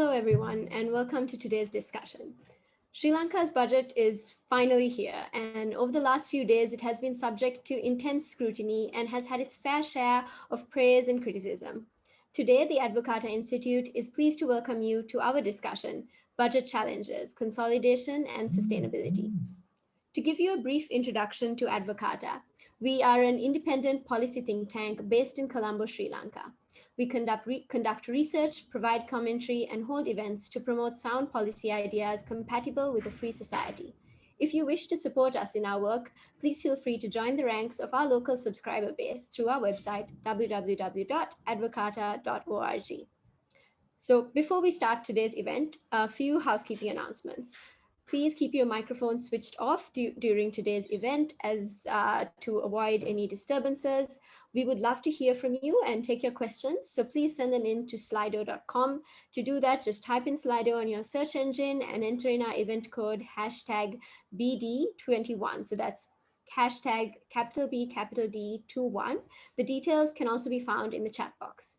Hello, everyone, and welcome to today's discussion. Sri Lanka's budget is finally here, and over the last few days, it has been subject to intense scrutiny and has had its fair share of praise and criticism. Today, the Advocata Institute is pleased to welcome you to our discussion, Budget Challenges, Consolidation and Sustainability. To give you a brief introduction to Advocata, we are an independent policy think tank based in Colombo, Sri Lanka. We conduct research, provide commentary, and hold events to promote sound policy ideas compatible with a free society. If you wish to support us in our work, please feel free to join the ranks of our local subscriber base through our website, www.advocata.org. So before we start today's event, a few housekeeping announcements. Please keep your microphone switched off during today's event to avoid any disturbances. We would love to hear from you and take your questions, so please send them in to slido.com. To do that, just type in Slido on your search engine and enter in our event code hashtag BD21. So that's hashtag capital B, capital D 21. The details can also be found in the chat box.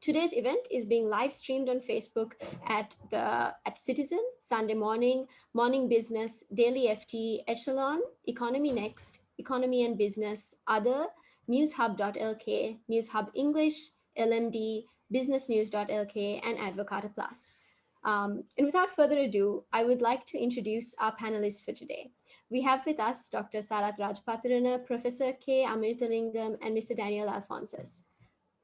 Today's event is being live streamed on Facebook at Citizen, Sunday Morning, Morning Business, Daily FT, Echelon, Economy Next, Economy and Business, Other, NewsHub.lk, NewsHub English, LMD, BusinessNews.lk, and Advocata Plus. And without further ado, I would like to introduce our panelists for today. We have with us Dr. Sarath Rajapatirana, Professor K. Amirthalingam, and Mr. Daniel Alphonsus.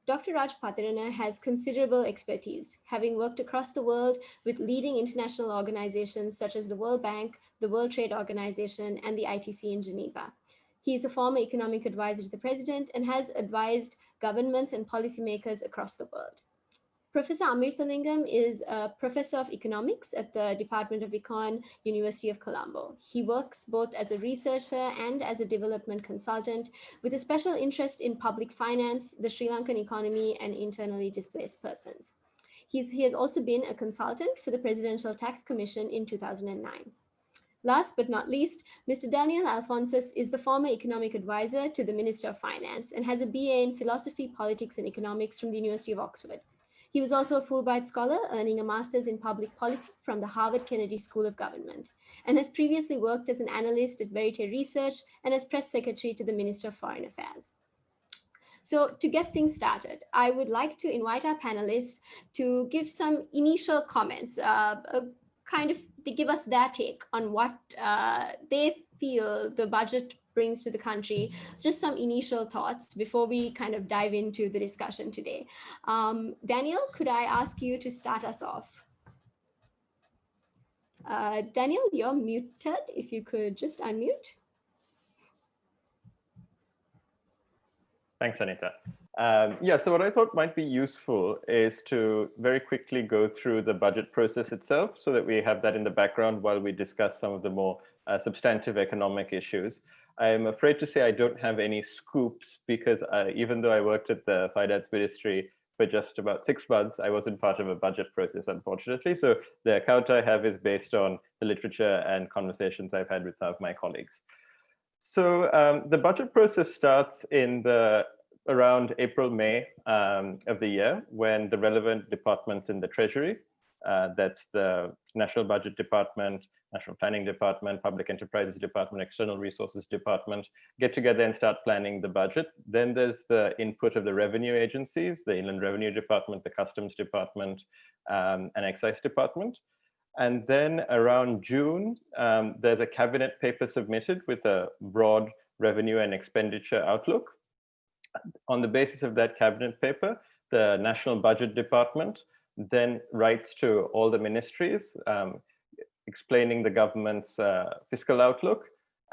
Dr. Rajapatirana has considerable expertise, having worked across the world with leading international organizations such as the World Bank, the World Trade Organization, and the ITC in Geneva. He is a former economic advisor to the president and has advised governments and policymakers across the world. Professor Amirthalingam is a professor of economics at the Department of Econ, University of Colombo. He works both as a researcher and as a development consultant with a special interest in public finance, the Sri Lankan economy, and internally displaced persons. He has also been a consultant for the Presidential Tax Commission in 2009. Last but not least, Mr. Daniel Alphonsus is the former economic advisor to the Minister of Finance and has a BA in Philosophy, Politics, and Economics from the University of Oxford. He was also a Fulbright Scholar, earning a master's in public policy from the Harvard Kennedy School of Government, and has previously worked as an analyst at Verite Research and as press secretary to the Minister of Foreign Affairs. So to get things started, I would like to invite our panelists to give some initial comments, to give us their take on what they feel the budget brings to the country, just some initial thoughts before we kind of dive into the discussion today. Daniel, could I ask you to start us off? Daniel, you're muted. If you could just unmute. Thanks, Aneetha. So what I thought might be useful is to very quickly go through the budget process itself so that we have that in the background while we discuss some of the more substantive economic issues. I'm afraid to say I don't have any scoops because even though I worked at the Finance Ministry for just about 6 months, I wasn't part of a budget process, unfortunately. So the account I have is based on the literature and conversations I've had with some of my colleagues. So the budget process starts in around April, May of the year, when the relevant departments in the Treasury, that's the National Budget Department, National Planning Department, Public Enterprises Department, External Resources Department, get together and start planning the budget. Then there's the input of the revenue agencies, the Inland Revenue Department, the Customs Department, and Excise Department. And then around June, there's a cabinet paper submitted with a broad revenue and expenditure outlook. On the basis of that cabinet paper, the National Budget Department then writes to all the ministries, explaining the government's fiscal outlook,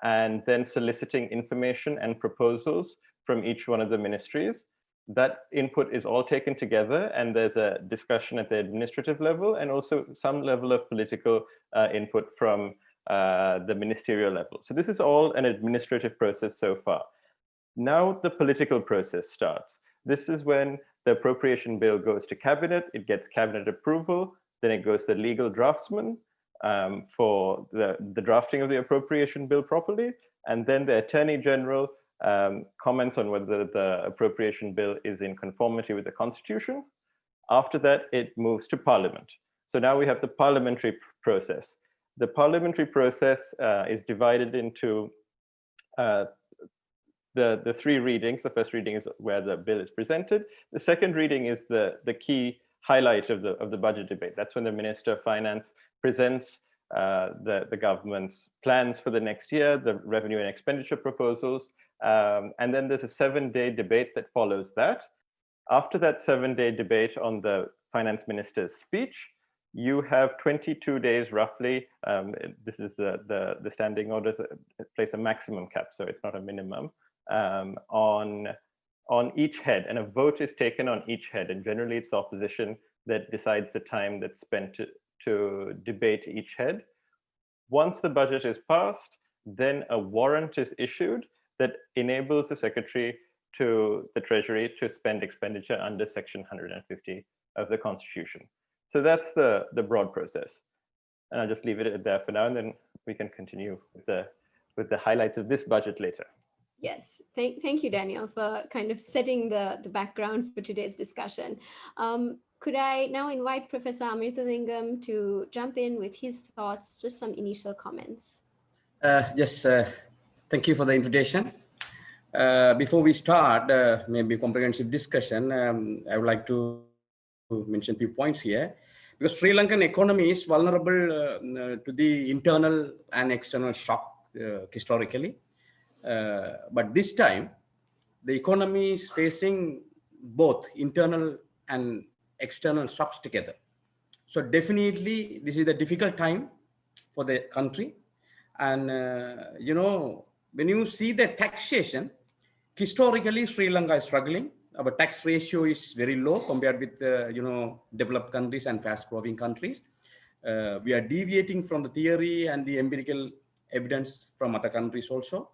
and then soliciting information and proposals from each one of the ministries. That input is all taken together, and there's a discussion at the administrative level and also some level of political input from the ministerial level. So this is all an administrative process so far. Now the political process starts. This is when the appropriation bill goes to cabinet, it gets cabinet approval, then it goes to the legal draftsman for the drafting of the appropriation bill properly, and then the Attorney General comments on whether the appropriation bill is in conformity with the Constitution. After that, it moves to Parliament. So now we have the parliamentary process. The parliamentary process is divided into the three readings. The first reading is where the bill is presented. The second reading is the key highlight of the budget debate. That's when the Minister of Finance presents the government's plans for the next year, the revenue and expenditure proposals, and then there's a 7-day debate that follows that. After that 7-day debate on the finance minister's speech, you have 22 days roughly. This is the standing orders place a maximum cap, so it's not a minimum, on each head, and a vote is taken on each head. And generally it's the opposition that decides the time that's spent to debate each head. Once the budget is passed, then a warrant is issued that enables the Secretary to the Treasury to spend expenditure under Section 150 of the Constitution. So that's the broad process. And I'll just leave it there for now, and then we can continue with the highlights of this budget later. Yes, thank you, Daniel, for kind of setting the background for today's discussion. Could I now invite Professor Amirthalingam to jump in with his thoughts, just some initial comments? Yes, thank you for the invitation. Before we start maybe comprehensive discussion, I would like to mention a few points here, because Sri Lankan economy is vulnerable to the internal and external shock historically. But this time, the economy is facing both internal and external shocks together. So definitely, this is a difficult time for the country. And, you know, when you see the taxation, historically, Sri Lanka is struggling. Our tax ratio is very low compared with, you know, developed countries and fast-growing countries. We are deviating from the theory and the empirical evidence from other countries also.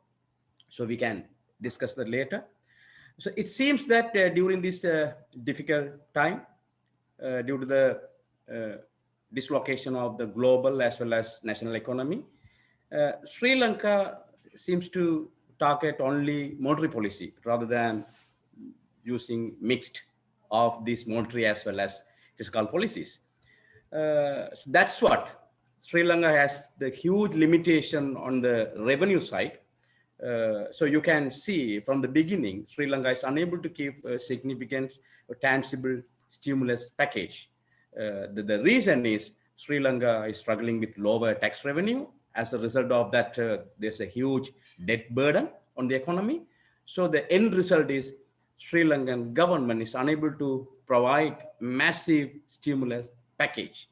So we can discuss that later. So it seems that during this difficult time, due to the dislocation of the global as well as national economy, Sri Lanka seems to target only monetary policy rather than using mixed of these monetary as well as fiscal policies. So that's what Sri Lanka has the huge limitation on the revenue side. So you can see from the beginning, Sri Lanka is unable to give a significant or tangible stimulus package. The reason is Sri Lanka is struggling with lower tax revenue. As a result of that, there's a huge debt burden on the economy. So the end result is Sri Lankan government is unable to provide massive stimulus package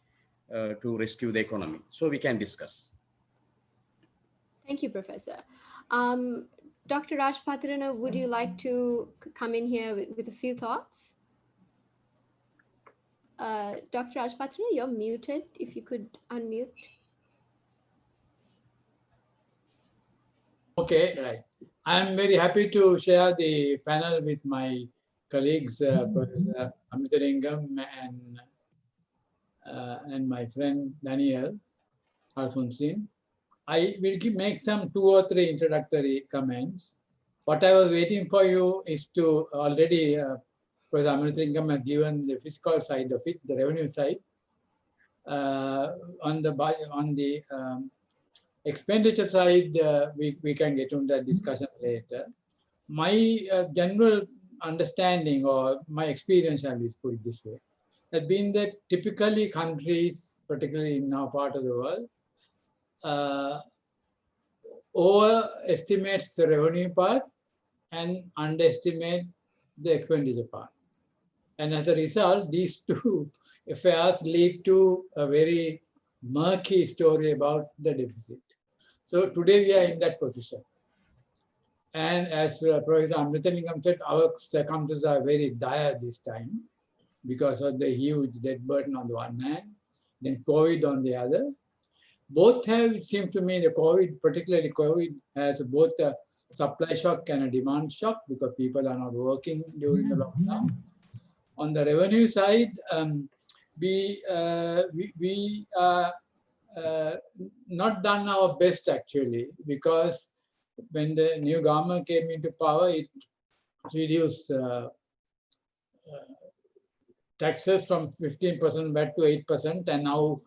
to rescue the economy. So we can discuss. Thank you, Professor. Dr. Rajapatirana, would you like to come in here with a few thoughts? Dr. Rajapatirana, you're muted. If you could unmute. Okay, right. I'm very happy to share the panel with my colleagues, Professor Amirthalingam and my friend Daniel Alphonsus. I will make some 2 or 3 introductory comments. What I was waiting for you is to already, Professor Amirthalingam has given the fiscal side of it, the revenue side. On the expenditure side, we can get into that discussion later. My general understanding or my experience, I'll put it this way, has been that typically countries, particularly in our part of the world, overestimates the revenue part and underestimate the expenditure part. And as a result, these two affairs lead to a very murky story about the deficit. So today we are in that position. And as Professor Amirthalingam said, our circumstances are very dire this time because of the huge debt burden on the one hand, then COVID on the other. Both have, it seems to me, the COVID, particularly COVID, has both a supply shock and a demand shock because people are not working during the lockdown. On the revenue side, we are not done our best actually, because when the new government came into power, it reduced taxes from 15% back to 8%, and now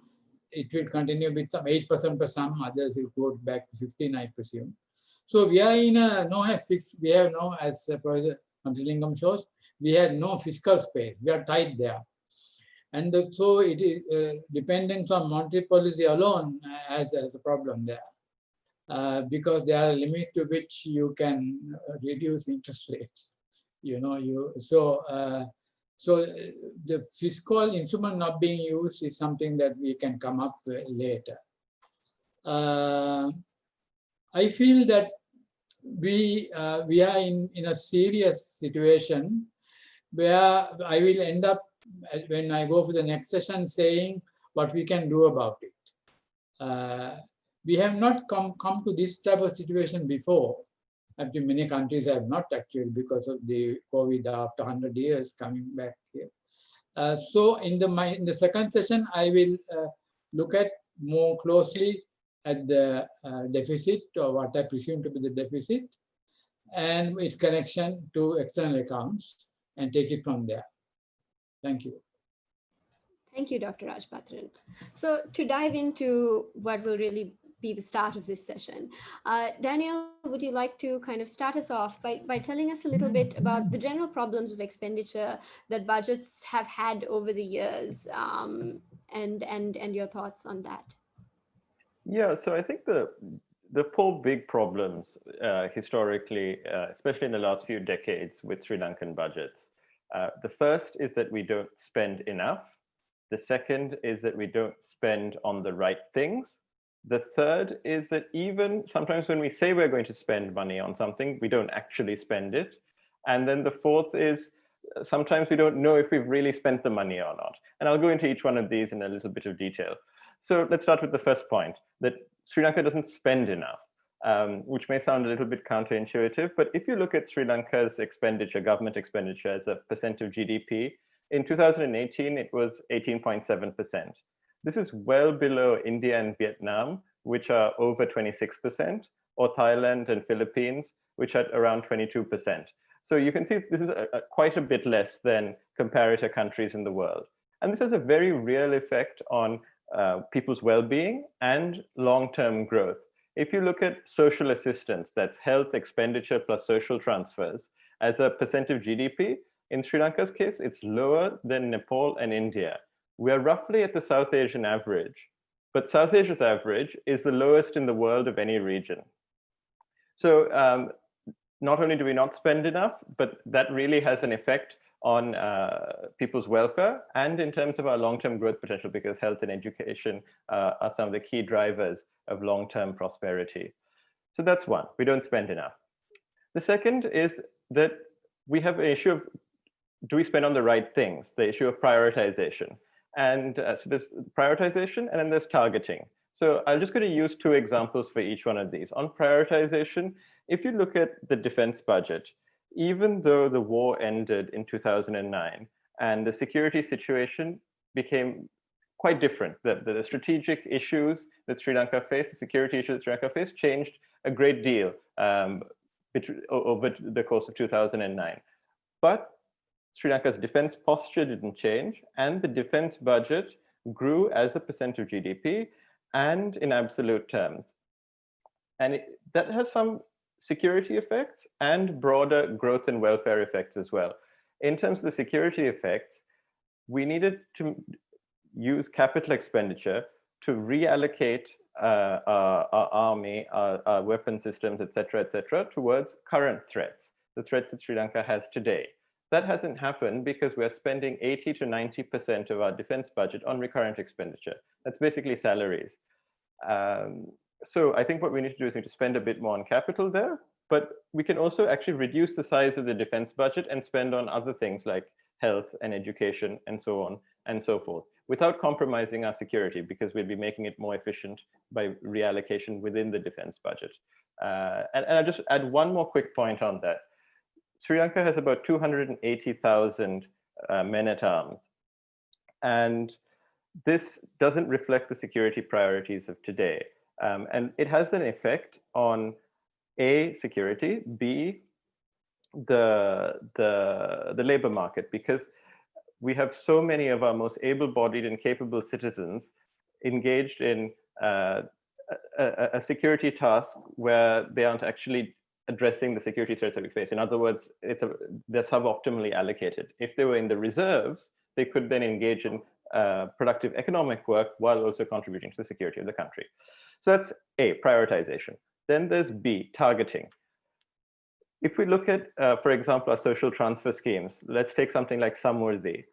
it will continue with some 8% for some, others will go back to 15, I presume. So we are in a we have no, as Professor Amirthalingam shows, we have no fiscal space. We are tight there. And so it is dependence on monetary policy alone as a problem there. Because there are limits to which you can reduce interest rates. So the fiscal instrument not being used is something that we can come up with later. I feel that we are in a serious situation where I will end up, when I go for the next session, saying what we can do about it. We have not come to this type of situation before. Actually, many countries have not actually, because of the COVID after 100 years coming back here. So in the second session, I will look at more closely at the deficit, or what I presume to be the deficit, and its connection to external accounts, and take it from there. Thank you. Thank you, Dr. Rajapatirana. So to dive into what will really be the start of this session, Daniel, would you like to kind of start us off by telling us a little bit about the general problems of expenditure that budgets have had over the years, and your thoughts on that? Yeah, so I think the four big problems historically, especially in the last few decades with Sri Lankan budgets. The first is that we don't spend enough. The second is that we don't spend on the right things. The third is that even sometimes when we say we're going to spend money on something, we don't actually spend it. And then the fourth is sometimes we don't know if we've really spent the money or not. And I'll go into each one of these in a little bit of detail. So let's start with the first point, that Sri Lanka doesn't spend enough, which may sound a little bit counterintuitive, but if you look at Sri Lanka's expenditure, government expenditure as a percent of GDP, in 2018, it was 18.7%. This is well below India and Vietnam, which are over 26%, or Thailand and Philippines, which are around 22%. So you can see this is quite a bit less than comparator countries in the world. And this has a very real effect on people's well-being and long-term growth. If you look at social assistance, that's health expenditure plus social transfers, as a percent of GDP, in Sri Lanka's case, it's lower than Nepal and India. We're roughly at the South Asian average, but South Asia's average is the lowest in the world of any region. So not only do we not spend enough, but that really has an effect on people's welfare and in terms of our long-term growth potential, because health and education are some of the key drivers of long-term prosperity. So that's one, we don't spend enough. The second is that we have an issue of, do we spend on the right things? The issue of prioritization. And so there's prioritization and then there's targeting. So I'm just going to use two examples for each one of these. On prioritization, if you look at the defense budget, even though the war ended in 2009 and the security situation became quite different, the strategic issues that Sri Lanka faced, the security issues that Sri Lanka faced changed a great deal over the course of 2009. But Sri Lanka's defense posture didn't change, and the defense budget grew as a percent of GDP and in absolute terms. And that has some security effects and broader growth and welfare effects as well. In terms of the security effects, we needed to use capital expenditure to reallocate our army, our weapon systems, et cetera, towards current threats, the threats that Sri Lanka has today. That hasn't happened because we're spending 80 to 90% of our defense budget on recurrent expenditure. That's basically salaries. So I think what we need to do is we need to spend a bit more on capital there, but we can also actually reduce the size of the defense budget and spend on other things like health and education and so on and so forth, without compromising our security, because we'll be making it more efficient by reallocation within the defense budget. And I'll just add one more quick point on that. Sri Lanka has about 280,000 men at arms. And this doesn't reflect the security priorities of today. And it has an effect on A, security, B, the labor market, because we have so many of our most able-bodied and capable citizens engaged in a security task where they aren't actually addressing the security threats that we face. In other words, they're suboptimally allocated. If they were in the reserves, they could then engage in productive economic work while also contributing to the security of the country. So that's A, prioritization. Then there's B, targeting. If we look at, for example, our social transfer schemes, let's take something like Samurdhi.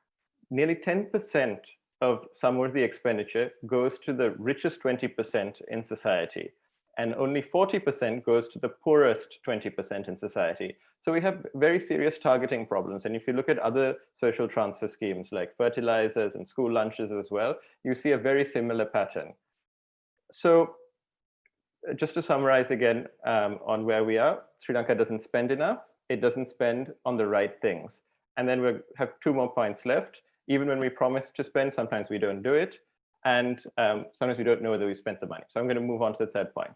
Nearly 10% of Samurdhi expenditure goes to the richest 20% in society, and only 40% goes to the poorest 20% in society. So we have very serious targeting problems. And if you look at other social transfer schemes like fertilizers and school lunches as well, you see a very similar pattern. So just to summarize again on where we are, Sri Lanka doesn't spend enough. It doesn't spend on the right things. And then we have 2 more points left. Even when we promise to spend, sometimes we don't do it. And sometimes we don't know whether we spent the money. So I'm going to move on to the third point.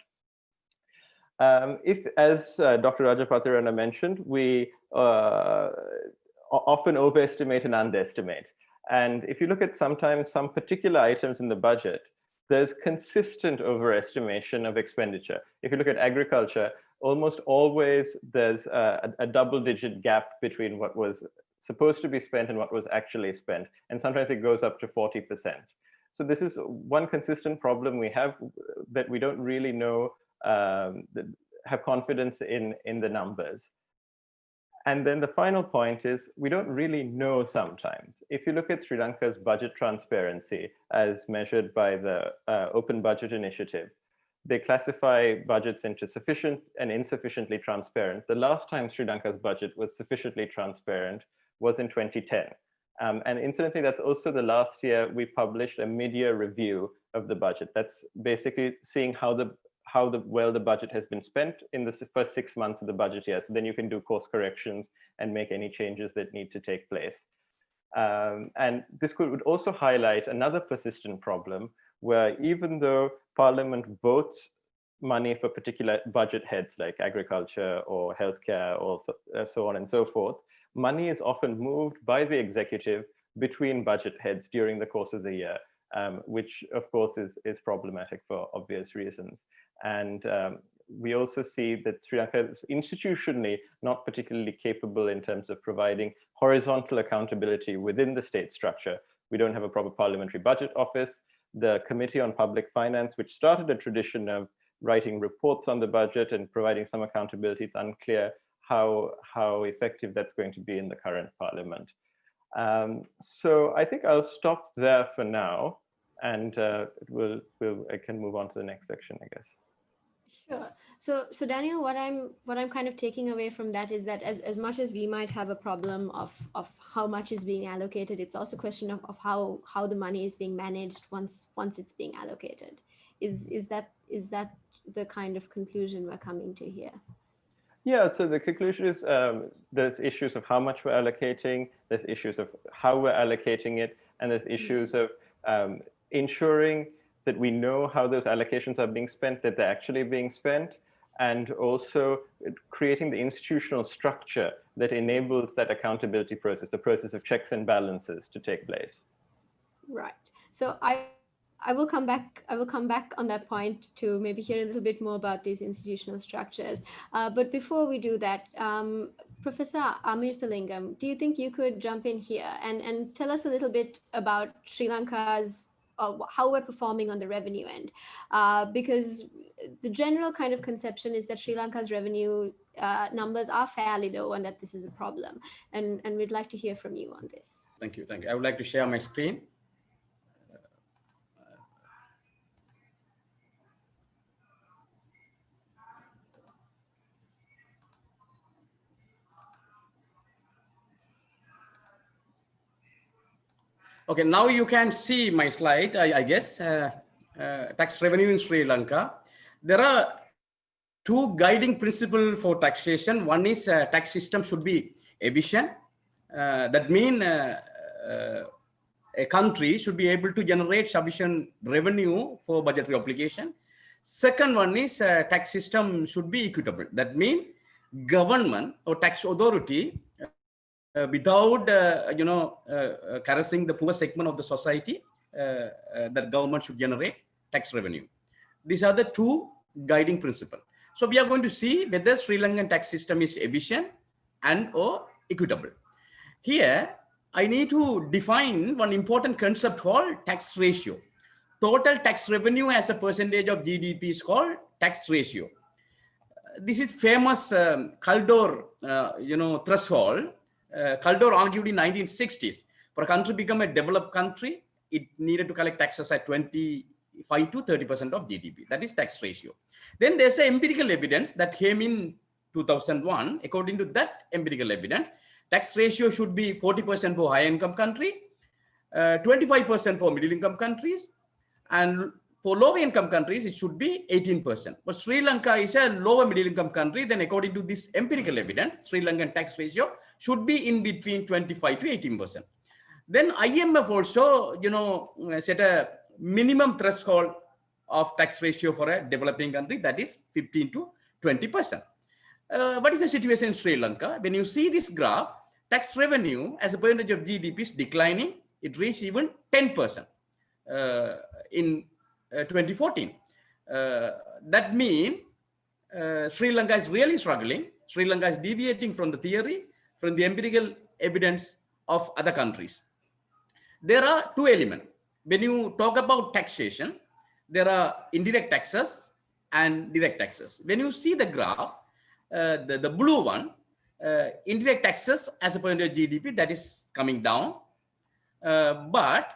If, as Dr. Rajapatirana mentioned, we often overestimate and underestimate. And if you look at sometimes some particular items in the budget, there's consistent overestimation of expenditure. If you look at agriculture, almost always there's a double-digit gap between what was supposed to be spent and what was actually spent. And sometimes it goes up to 40%. So this is one consistent problem we have, that we don't really know, have confidence in the numbers. And then the final point is we don't really know sometimes. If you look at Sri Lanka's budget transparency as measured by the Open Budget Initiative, they classify budgets into sufficient and insufficiently transparent. The last time Sri Lanka's budget was sufficiently transparent was in 2010. And incidentally, that's also the last year we published a mid-year review of the budget. That's basically seeing how well the budget has been spent in the first 6 months of the budget year. So then you can do course corrections and make any changes that need to take place. And this would also highlight another persistent problem where even though Parliament votes money for particular budget heads like agriculture or healthcare or so on and so forth, money is often moved by the executive between budget heads during the course of the year, which of course is problematic for obvious reasons. And we also see that Sri Lanka is institutionally not particularly capable in terms of providing horizontal accountability within the state structure. We don't have a proper parliamentary budget office. The Committee on Public Finance, which started a tradition of writing reports on the budget and providing some accountability, it's unclear how effective that's going to be in the current parliament. So I think I'll stop there for now, and I can move on to the next section, I guess. Sure. So Daniel, what I'm kind of taking away from that is that as much as we might have a problem of how much is being allocated, it's also a question of how the money is being managed once it's being allocated. Is that the kind of conclusion we're coming to here? Yeah, so the conclusion is there's issues of how much we're allocating, there's issues of how we're allocating it, and there's issues of ensuring that we know how those allocations are being spent, that they're actually being spent, and also creating the institutional structure that enables that accountability process, the process of checks and balances to take place. Right. So I will come back on that point to maybe hear a little bit more about these institutional structures. But before we do that, Professor Amirthalingam, do you think you could jump in here and tell us a little bit about Sri Lanka's how we're performing on the revenue end? Because the general kind of conception is that Sri Lanka's revenue numbers are fairly low and that this is a problem. And we'd like to hear from you on this. Thank you. I would like to share my screen. Okay, now you can see my slide, I guess. Tax revenue in Sri Lanka. There are two guiding principles for taxation. One is tax system should be efficient. That means a country should be able to generate sufficient revenue for budgetary obligation. Second one is tax system should be equitable. That means government or tax authority without caressing the poor segment of the society, that government should generate tax revenue. These are the two guiding principles. So we are going to see whether Sri Lankan tax system is efficient and or equitable. Here, I need to define one important concept called tax ratio. Total tax revenue as a percentage of GDP is called tax ratio. This is famous Kaldor, threshold. Kaldor argued in 1960s, for a country to become a developed country, it needed to collect taxes at 25 to 30% of GDP. That is tax ratio. Then there's an empirical evidence that came in 2001. According to that empirical evidence, tax ratio should be 40% for high income country, 25% for middle income countries, and for lower income countries, it should be 18%. But Sri Lanka is a lower middle income country. Then according to this empirical evidence, Sri Lankan tax ratio should be in between 25 to 18%. Then IMF also, set a minimum threshold of tax ratio for a developing country, that is 15 to 20%. What is the situation in Sri Lanka? When you see this graph, tax revenue as a percentage of GDP is declining. It reached even 10% in 2014. That means Sri Lanka is really struggling. Sri Lanka is deviating from the theory, from the empirical evidence of other countries. There are two elements. When you talk about taxation, there are indirect taxes and direct taxes. When you see the graph, the blue one, indirect taxes as a percentage of GDP, that is coming down. But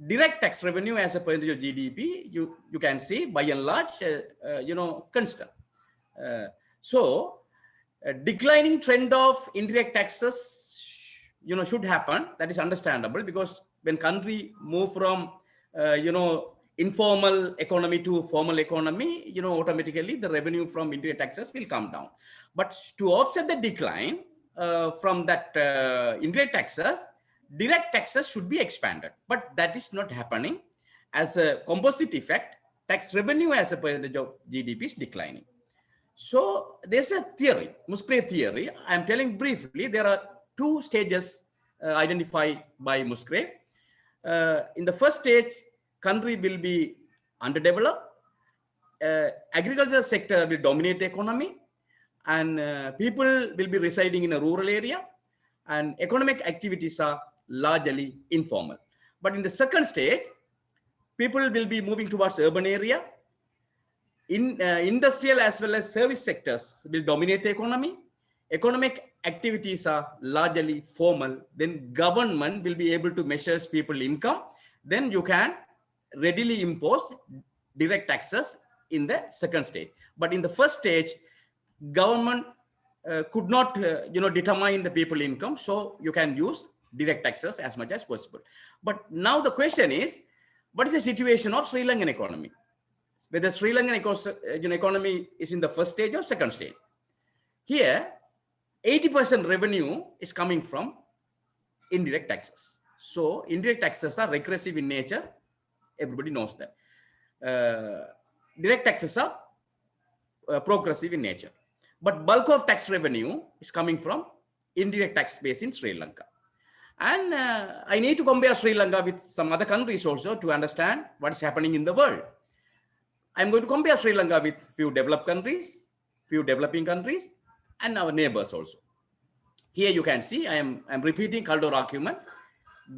direct tax revenue as a percentage of GDP, you can see by and large, constant. So a declining trend of indirect taxes, should happen. That is understandable, because when country move from, informal economy to formal economy, automatically the revenue from indirect taxes will come down. But to offset the decline from that indirect taxes, direct taxes should be expanded, but that is not happening. As a composite effect, tax revenue as a percentage of GDP is declining. So there's a theory, Musgrave theory. I'm telling briefly, there are two stages identified by Musgrave. In the first stage, country will be underdeveloped. Agricultural sector will dominate the economy, and people will be residing in a rural area, and economic activities are largely informal. But in the second stage, people will be moving towards urban area. Industrial as well as service sectors will dominate the economy. Economic activities are largely formal. Then government will be able to measure people's income. Then you can readily impose direct taxes in the second stage. But in the first stage, government could not determine the people income, so you can use direct taxes as much as possible. But now the question is, what is the situation of Sri Lankan economy? Whether Sri Lankan economy is in the first stage or second stage. Here, 80% revenue is coming from indirect taxes. So indirect taxes are regressive in nature. Everybody knows that. Direct taxes are progressive in nature. But bulk of tax revenue is coming from indirect tax base in Sri Lanka. And I need to compare Sri Lanka with some other countries also to understand what is happening in the world. I'm going to compare Sri Lanka with few developed countries, few developing countries, and our neighbors also. Here you can see, I'm repeating Kaldor argument.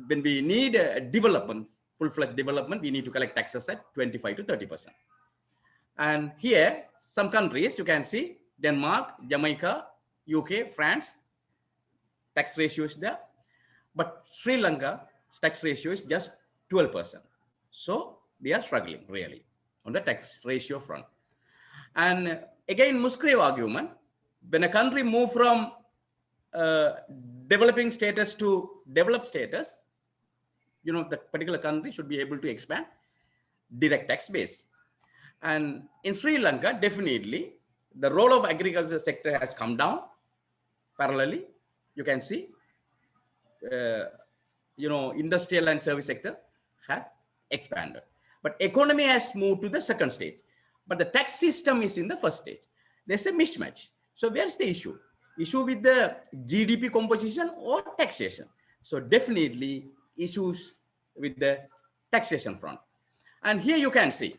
When we need a development, full-fledged development, we need to collect taxes at 25 to 30%. And here, some countries, you can see, Denmark, Jamaica, UK, France, tax ratio is there. But Sri Lanka, tax ratio is just 12%. So we are struggling really on the tax ratio front. And again, Musgrave argument, when a country move from developing status to developed status, the particular country should be able to expand direct tax base. And in Sri Lanka, definitely, the role of agriculture sector has come down parallelly. You can see, industrial and service sector have expanded. But economy has moved to the second stage. But the tax system is in the first stage. There's a mismatch. So where's the issue? issue with the GDP composition or taxation. So definitely issues with the taxation front. And here you can see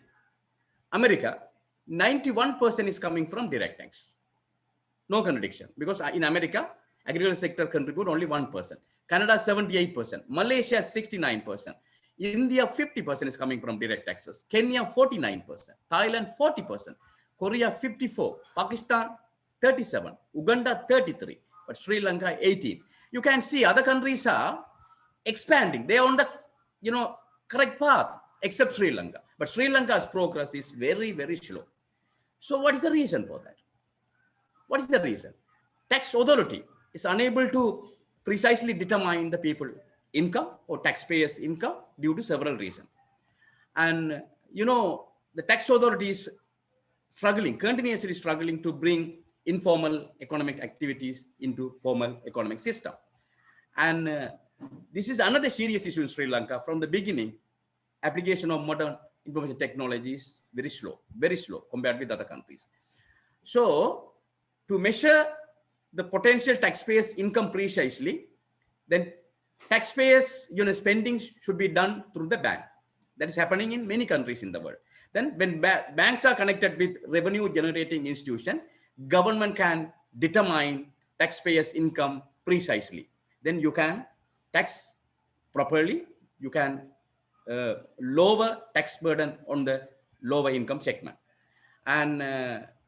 America, 91% is coming from direct tax. No contradiction, because in America, agricultural sector contribute only 1%. Canada, 78%. Malaysia, 69%. India, 50% is coming from direct taxes. Kenya, 49%. Thailand, 40%. Korea, 54%. Pakistan, 37%. Uganda, 33%. But Sri Lanka, 18%. You can see other countries are expanding. They are on the correct path, except Sri Lanka. But Sri Lanka's progress is very, very slow. So what is the reason for that? What is the reason? Tax authority is unable to precisely determine the people income or taxpayers income due to several reasons. And the tax authority is struggling, continuously struggling to bring informal economic activities into formal economic system. And this is another serious issue in Sri Lanka. From the beginning, application of modern information technologies very slow compared with other countries. So to measure the potential taxpayers' income precisely, then taxpayers' spending should be done through the bank. That is happening in many countries in the world. Then when banks are connected with revenue generating institution, government can determine taxpayers' income precisely. Then you can tax properly, you can lower tax burden on the lower income segment. And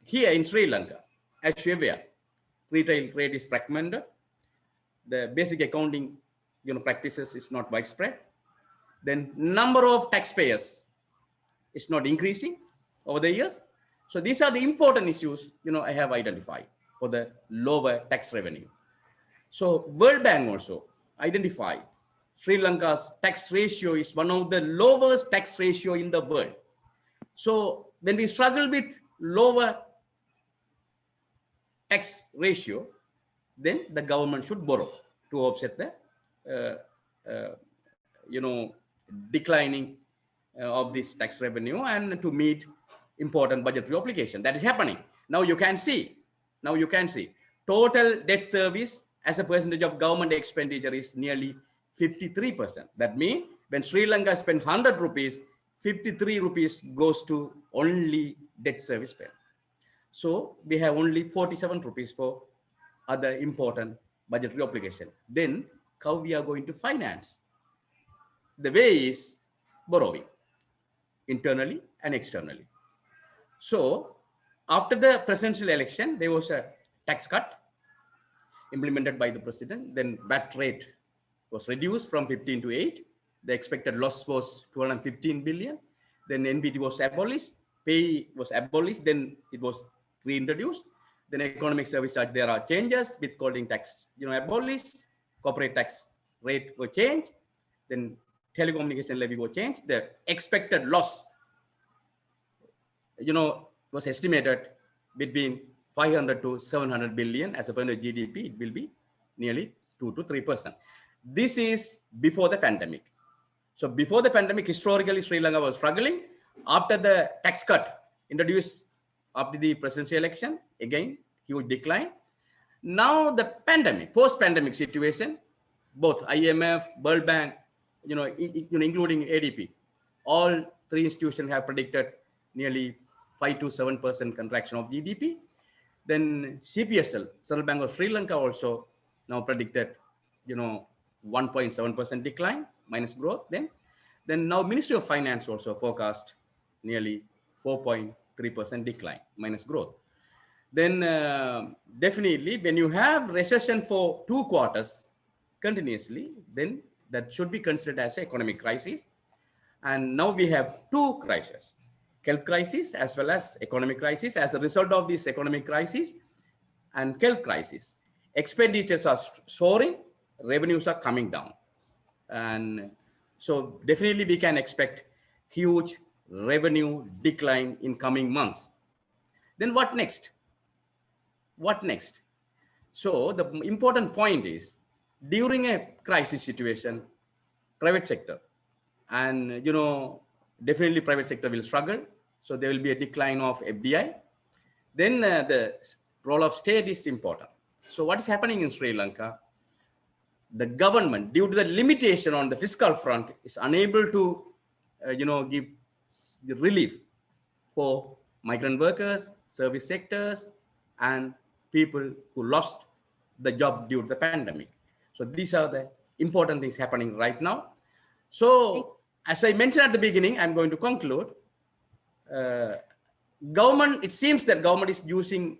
here in Sri Lanka, as you are aware, retail trade is fragmented. The basic accounting practices is not widespread. Then number of taxpayers is not increasing over the years. So these are the important issues I have identified for the lower tax revenue. So World Bank also identified Sri Lanka's tax ratio is one of the lowest tax ratio in the world. So when we struggle with lower tax ratio, then the government should borrow to offset the declining of this tax revenue and to meet important budgetary obligation. That is happening. Now you can see total debt service as a percentage of government expenditure is nearly 53%. That means when Sri Lanka spends 100 rupees, 53 rupees goes to only debt service spend. So we have only 47 rupees for other important budgetary obligation. Then how we are going to finance? The way is borrowing internally and externally. So after the presidential election, there was a tax cut implemented by the president. Then VAT rate was reduced from 15 to 8. The expected loss was 215 billion. Then NBT was abolished. Pay was abolished. Then it was reintroduced. Then economic service charge, there are changes. Withholding tax, abolished. Corporate tax rate was changed. Then telecommunication levy was changed. The expected loss, was estimated between 500 to 700 billion as a percentage of GDP. It will be nearly 2 to 3%. This is before the pandemic. So before the pandemic, historically, Sri Lanka was struggling. After the tax cut introduced after the presidential election, again, huge decline. Now the pandemic, post-pandemic situation, both IMF, World Bank, including ADP, all three institutions have predicted nearly 5 to 7% contraction of GDP. Then CPSL, Central Bank of Sri Lanka, also now predicted, 1.7% decline minus growth. Then now Ministry of Finance also forecast nearly 4.3% decline minus growth. Then definitely when you have recession for 2 quarters continuously, then that should be considered as an economic crisis. And now we have 2 crises, health crisis as well as economic crisis. As a result of this economic crisis and health crisis, expenditures are soaring, revenues are coming down. And so definitely we can expect huge revenue decline in coming months. Then what next? What next? So the important point is, during a crisis situation, private sector, and definitely private sector will struggle. So there will be a decline of FDI. Then the role of state is important. So what is happening in Sri Lanka? The government, due to the limitation on the fiscal front, is unable to, give the relief for migrant workers, service sectors, and people who lost the job due to the pandemic. So these are the important things happening right now. So as I mentioned at the beginning, I'm going to conclude. Government, it seems that government is using,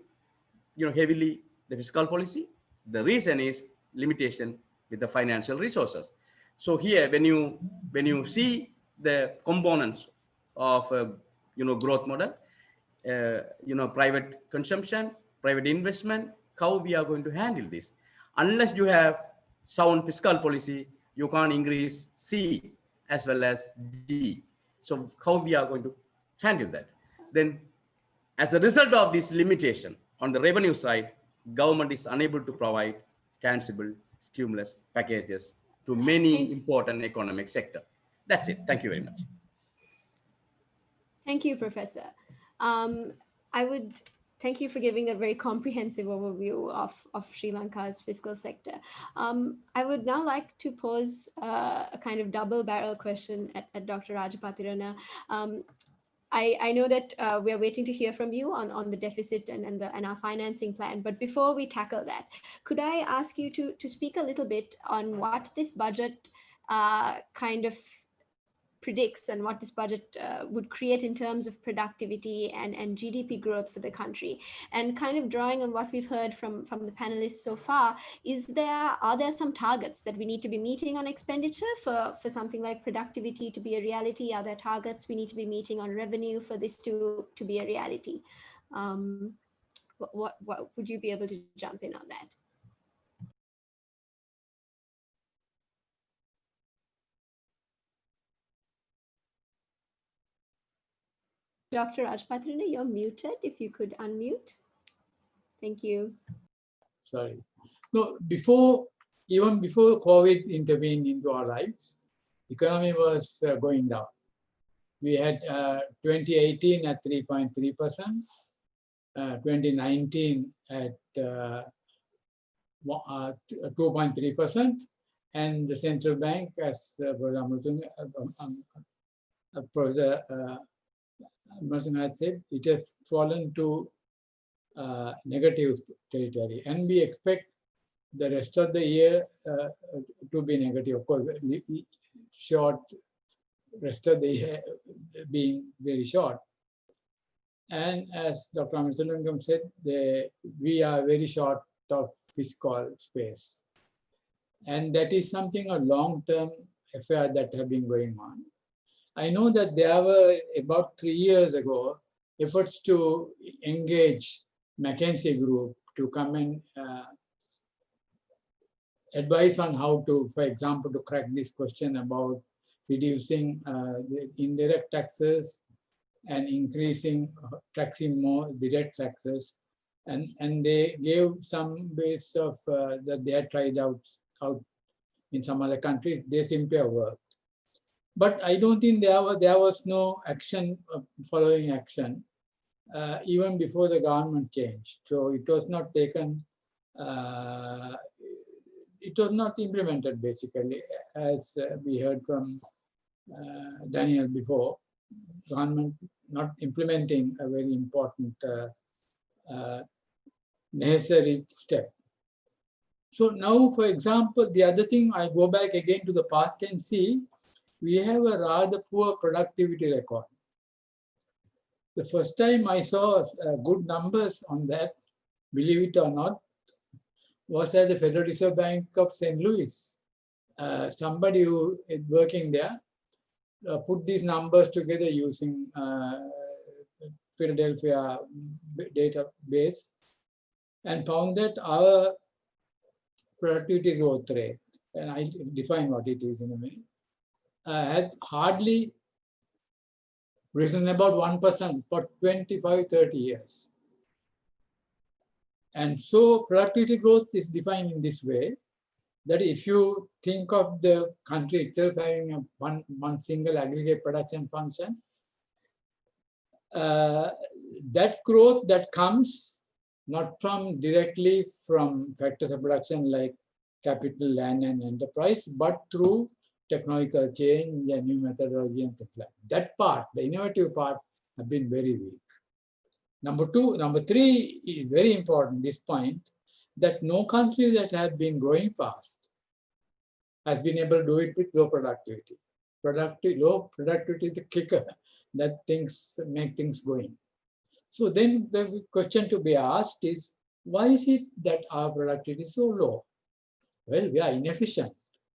heavily the fiscal policy. The reason is limitation with the financial resources. So here, when you see the components of growth model, private consumption, private investment, how we are going to handle this? Unless you have sound fiscal policy, you can't increase C as well as G. So how we are going to handle that? Then as a result of this limitation on the revenue side, government is unable to provide tangible stimulus packages to many important economic sector. That's it. Thank you very much. Thank you, Professor. I would thank you for giving a very comprehensive overview of Sri Lanka's fiscal sector. I would now like to pose a kind of double barrel question at Dr. Rajapatirana. I know that we are waiting to hear from you on the deficit and our financing plan. But before we tackle that, could I ask you to speak a little bit on what this budget kind of predicts and what this budget would create in terms of productivity and GDP growth for the country? And kind of drawing on what we've heard from the panelists so far, are there some targets that we need to be meeting on expenditure for something like productivity to be a reality? Are there targets we need to be meeting on revenue for this to be a reality? What would you be able to jump in on that? Dr. Rajapatirana, you're muted. If you could unmute. Thank you. Sorry. No, even before COVID intervened into our lives, economy was going down. We had 2018 at 3.3%, 2019 at 2.3%, and the central bank, as Professor Merson had said, it has fallen to negative territory, and we expect the rest of the year to be negative. Of course, short, rest of the year being very short. And as Dr. Amirthalingam said, we are very short of fiscal space, and that is something a long-term affair that have been going on. I know that there were about 3 years ago efforts to engage McKinsey Group to come and advise on how to, for example, to crack this question about reducing the indirect taxes and taxing more direct taxes. And they gave some ways of that they had tried out in some other countries. They seem to have worked. But I don't think there was no action, following action, even before the government changed. So it was not taken, it was not implemented basically, as we heard from Daniel before. Government not implementing a very important necessary step. So now, for example, the other thing, I go back again to the past and see, we have a rather poor productivity record. The first time I saw good numbers on that, believe it or not, was at the Federal Reserve Bank of St. Louis. Somebody who is working there put these numbers together using Philadelphia database and found that our productivity growth rate, and I define what it is in a minute, had hardly risen about 1% for 25, 30 years. And so productivity growth is defined in this way, that if you think of the country itself having a one single aggregate production function, that growth that comes not from directly from factors of production like capital, land, and enterprise, but through technological change and new methodology and things like that. That part, the innovative part, have been very weak. Number three is very important, this point, that no country that has been growing fast has been able to do it with low productivity. Low productivity is the kicker that make things going. So then the question to be asked is, why is it that our productivity is so low? Well, we are inefficient.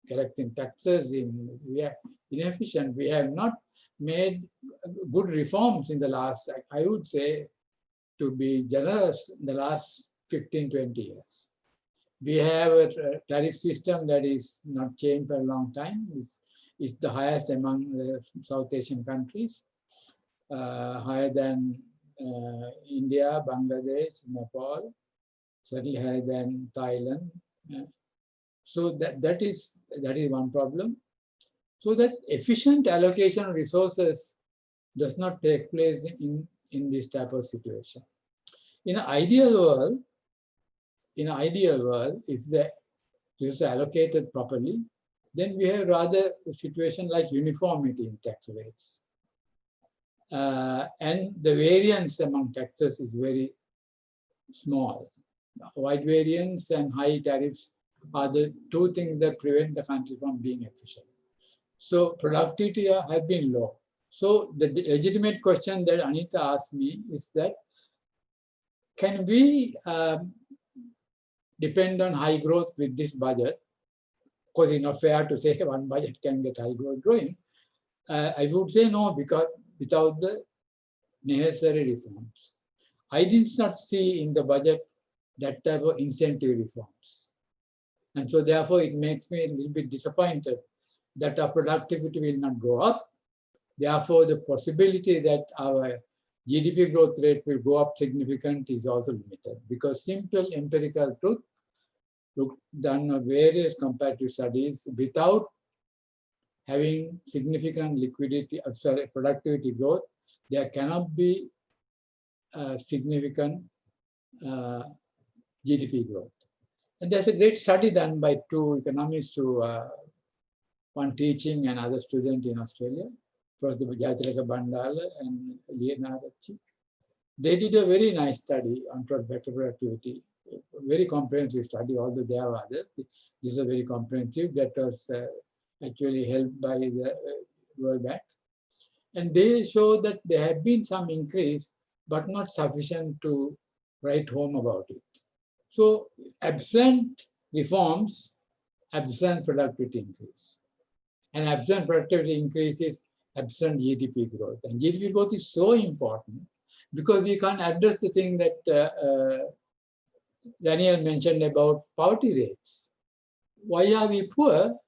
Collecting taxes, we are inefficient. We have not made good reforms in the last, I would say, to be generous, in the last 15, 20 years. We have a tariff system that is not changed for a long time. It's the highest among the South Asian countries, higher than India, Bangladesh, Nepal, certainly higher than Thailand. So that is one problem. So that efficient allocation of resources does not take place in this type of situation. In an ideal world, if the resources are allocated properly, then we have rather a situation like uniformity in tax rates. And the variance among taxes is very small. Wide variance and high tariffs are the two things that prevent the country from being efficient. So productivity has been low. So the legitimate question that Aneetha asked me is that, can we depend on high growth with this budget? Because it's not fair to say one budget can get high growth growing. I would say no, because without the necessary reforms. I did not see in the budget that type of incentive reforms. And so therefore it makes me a little bit disappointed that our productivity will not go up. Therefore, the possibility that our GDP growth rate will go up significantly is also limited, because simple empirical truth, done on various comparative studies, without having significant productivity growth, there cannot be significant GDP growth. And there's a great study done by two economists, one teaching and other student in Australia, Prof. Bandala and Leonardo. They did a very nice study on better productivity, very comprehensive study, although there are others. This is a very comprehensive that was actually helped by the World Bank. And they show that there had been some increase, but not sufficient to write home about it. So absent reforms, absent productivity increase. And absent productivity increase is absent GDP growth. And GDP growth is so important because we can't address the thing that Daniel mentioned about poverty rates. Why are we poor?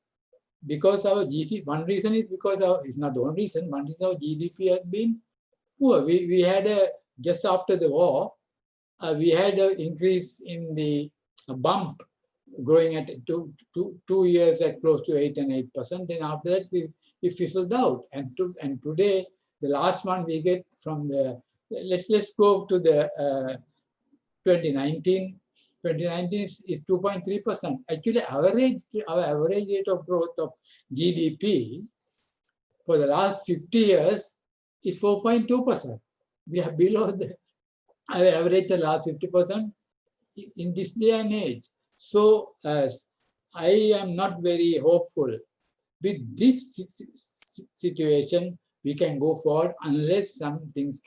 Because our GDP, one reason is because it's not the only reason, one reason our GDP has been poor. We had just after the war, we had an increase in the bump growing at 2 years at close to 8 and 8%. Then after that, we fizzled out. And today, the last one we get from the, let's go to the 2019. 2019 is 2.3%. Actually, our average rate of growth of GDP for the last 50 years is 4.2%. We are below our average the last 50% in this day and age. So I am not very hopeful. With this situation, we can go forward unless some things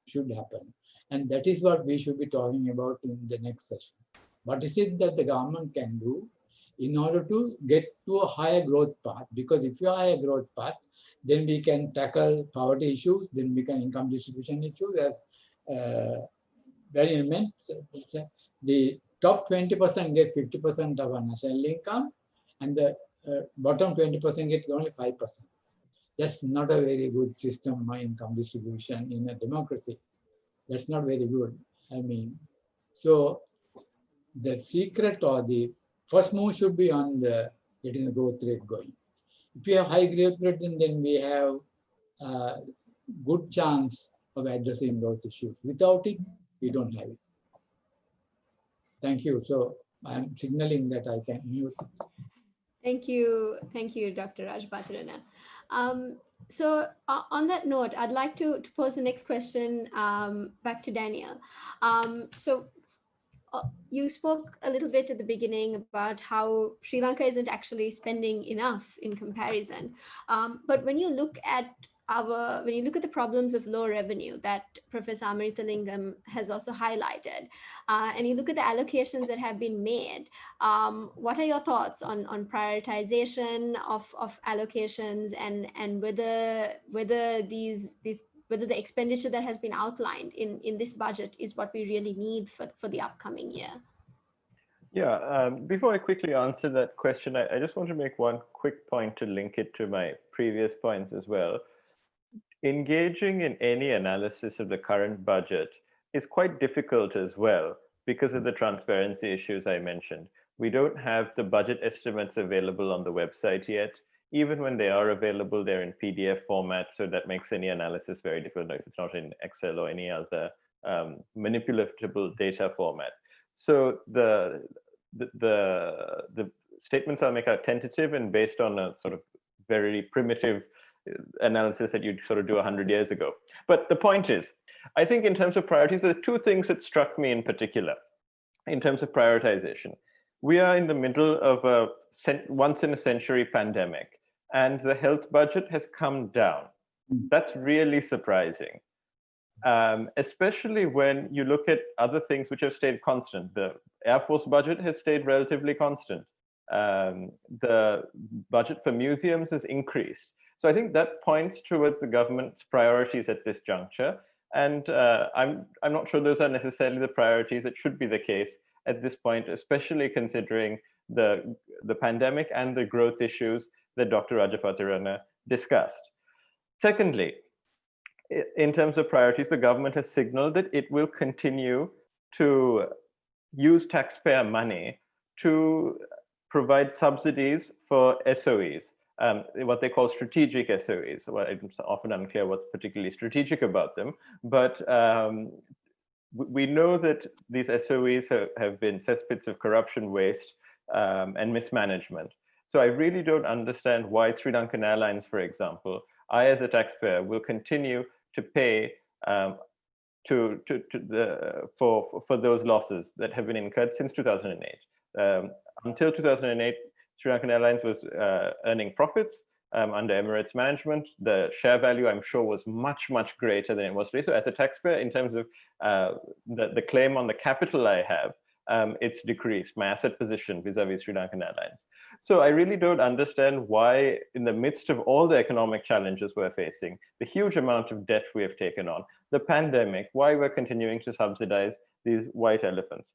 should happen. And that is what we should be talking about in the next session. What is it that the government can do in order to get to a higher growth path? Because if you are a growth path, then we can tackle poverty issues, then we can income distribution issues as very immense. The top 20% get 50% of our national income, and the bottom 20% get only 5%. That's not a very good system of income distribution in a democracy. That's not very good. I mean, so the secret or the first move should be on the getting the growth rate going. If we have high growth rate, then we have a good chance of addressing those issues. Without it, we don't have it. Thank you. So I'm signaling that I can mute. Thank you, Dr. Rajapatirana. So on that note, I'd like to pose the next question back to Daniel. You spoke a little bit at the beginning about how Sri Lanka isn't actually spending enough in comparison. But when you look at the problems of low revenue that Professor Amirthalingam has also highlighted, and you look at the allocations that have been made, what are your thoughts on prioritization of allocations and whether the expenditure that has been outlined in this budget is what we really need for the upcoming year? Yeah, before I quickly answer that question, I just want to make one quick point to link it to my previous points as well. Engaging in any analysis of the current budget is quite difficult as well because of the transparency issues I mentioned. We don't have the budget estimates available on the website yet. Even when they are available, they're in PDF format, so that makes any analysis very difficult if it's not in Excel or any other manipulatable data format. So the statements I'll make are tentative and based on a sort of very primitive analysis that you'd sort of do 100 years ago. But the point is, I think in terms of priorities, there are two things that struck me in particular in terms of prioritization. We are in the middle of a once in a century pandemic, and the health budget has come down. That's really surprising. Especially when you look at other things which have stayed constant. The Air Force budget has stayed relatively constant. The budget for museums has increased. So I think that points towards the government's priorities at this juncture. And I'm not sure those are necessarily the priorities that should be the case at this point, especially considering the pandemic and the growth issues that Dr. Rajapatirana discussed. Secondly, in terms of priorities, the government has signaled that it will continue to use taxpayer money to provide subsidies for SOEs, what they call strategic SOEs. Well, it's often unclear what's particularly strategic about them, but we know that these SOEs have been cesspits of corruption, waste, and mismanagement. So I really don't understand why Sri Lankan Airlines, for example, I as a taxpayer will continue to pay for those losses that have been incurred since 2008. Until 2008, Sri Lankan Airlines was earning profits under Emirates management. The share value, I'm sure, was much, much greater than it was today. So as a taxpayer, in terms of the claim on the capital I have, it's decreased, my asset position vis-a-vis Sri Lankan Airlines. So I really don't understand why, in the midst of all the economic challenges we're facing, the huge amount of debt we have taken on, the pandemic, why we're continuing to subsidize these white elephants.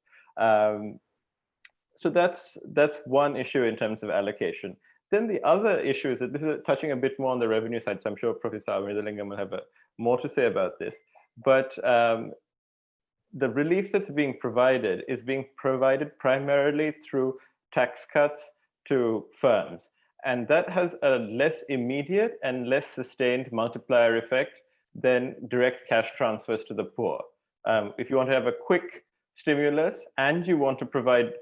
So that's one issue in terms of allocation. Then the other issue is that this is touching a bit more on the revenue side, so I'm sure Professor Amirthalingam will have more to say about this. But the relief that's being provided is being provided primarily through tax cuts to firms. And that has a less immediate and less sustained multiplier effect than direct cash transfers to the poor. If you want to have a quick stimulus and you want to provide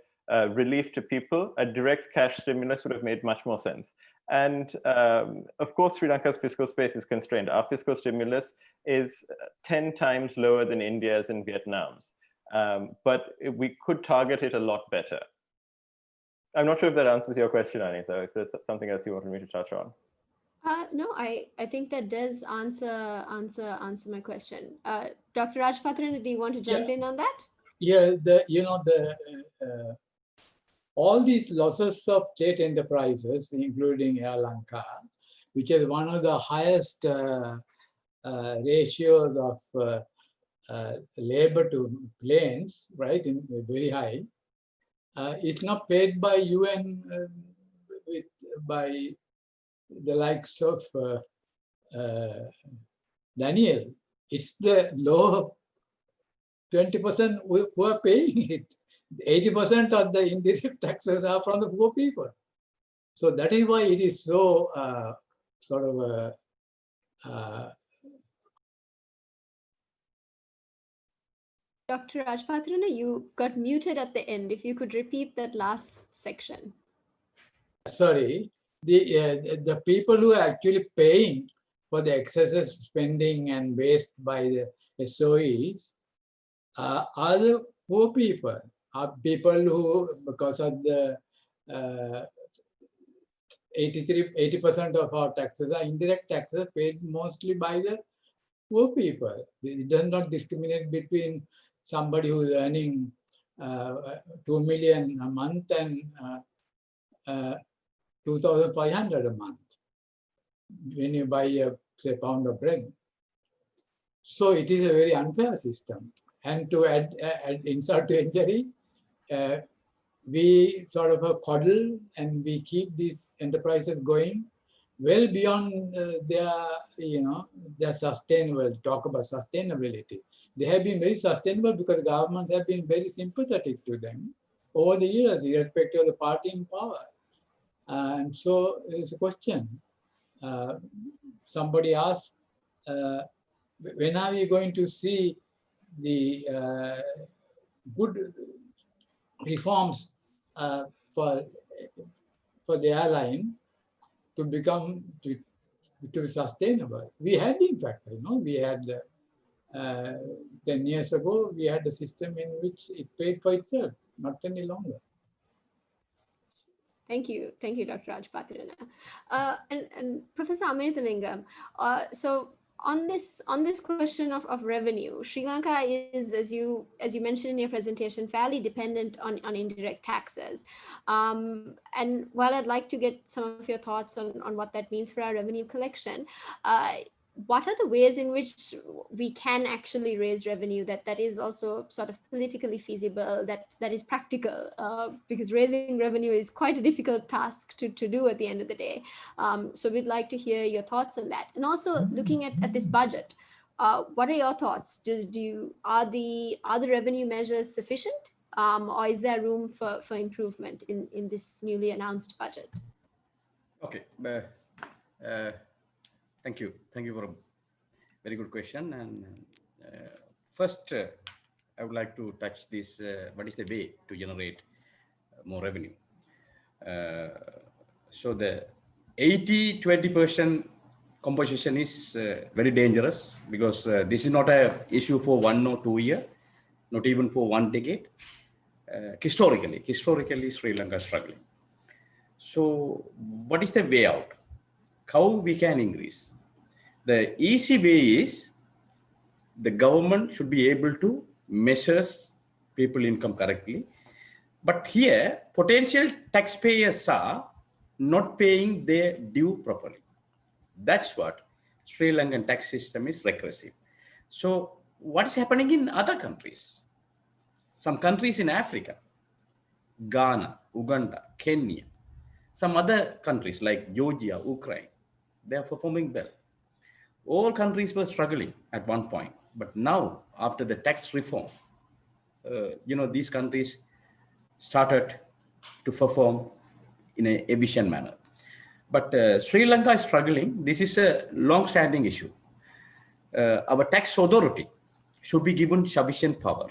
relief to people, a direct cash stimulus would have made much more sense. And of course, Sri Lanka's fiscal space is constrained. Our fiscal stimulus is 10 times lower than India's and Vietnam's. But we could target it a lot better. I'm not sure if that answers your question, Aneetha. If there's something else you wanted me to touch on. No, I think that does answer my question. Dr. Rajapatirana, do you want to jump in on that? Yeah, all these losses of state enterprises, including Sri Lanka, which is one of the highest ratios of labor to planes, right, very high, it's not paid by UN by the likes of Daniel. It's the low 20% who are paying it. 80% of the indirect taxes are from the poor people. So that is why it is so sort of Dr. Rajapatirana, you got muted at the end. If you could repeat that last section. Sorry, the people who are actually paying for the excessive spending and waste by the SOEs are the poor people, are people who, because of the 80% of our taxes are indirect taxes paid mostly by the poor people. It does not discriminate between somebody who is earning 2 million a month and 2,500 a month when you buy a, say, pound of bread. So it is a very unfair system. And to add insult to injury, we sort of coddle and we keep these enterprises going well beyond their, their sustainable, talk about sustainability. They have been very sustainable because governments have been very sympathetic to them over the years, irrespective of the party in power. And so it's a question. Somebody asked, when are we going to see the good reforms for the airline to become to be sustainable? We had, in fact, we had 10 years ago, we had a system in which it paid for itself, not any longer. Thank you, Dr. Rajapatirana. And Professor Amirthalingam, so on this question of revenue, Sri Lanka is, as you mentioned in your presentation, fairly dependent on indirect taxes. And while I'd like to get some of your thoughts on what that means for our revenue collection, what are the ways in which we can actually raise revenue that is also sort of politically feasible, that is practical, because raising revenue is quite a difficult task to do at the end of the day. So we'd like to hear your thoughts on that. And also looking at this budget, what are your thoughts? Are the revenue measures sufficient, or is there room for improvement in this newly announced budget? Okay. Thank you for a very good question. And first, I would like to touch this, what is the way to generate more revenue? So the 80-20% composition is very dangerous, because this is not an issue for 1 or 2 years, not even for 1 decade. Historically, Sri Lanka is struggling. So what is the way out? How we can increase? The easy way is the government should be able to measure people income correctly. But here, potential taxpayers are not paying their due properly. That's what Sri Lankan tax system is regressive. So what is happening in other countries? Some countries in Africa, Ghana, Uganda, Kenya, some other countries like Georgia, Ukraine, they are performing well. All countries were struggling at one point, but now after the tax reform, these countries started to perform in an efficient manner. But Sri Lanka is struggling. This is a long-standing issue. Our tax authority should be given sufficient power.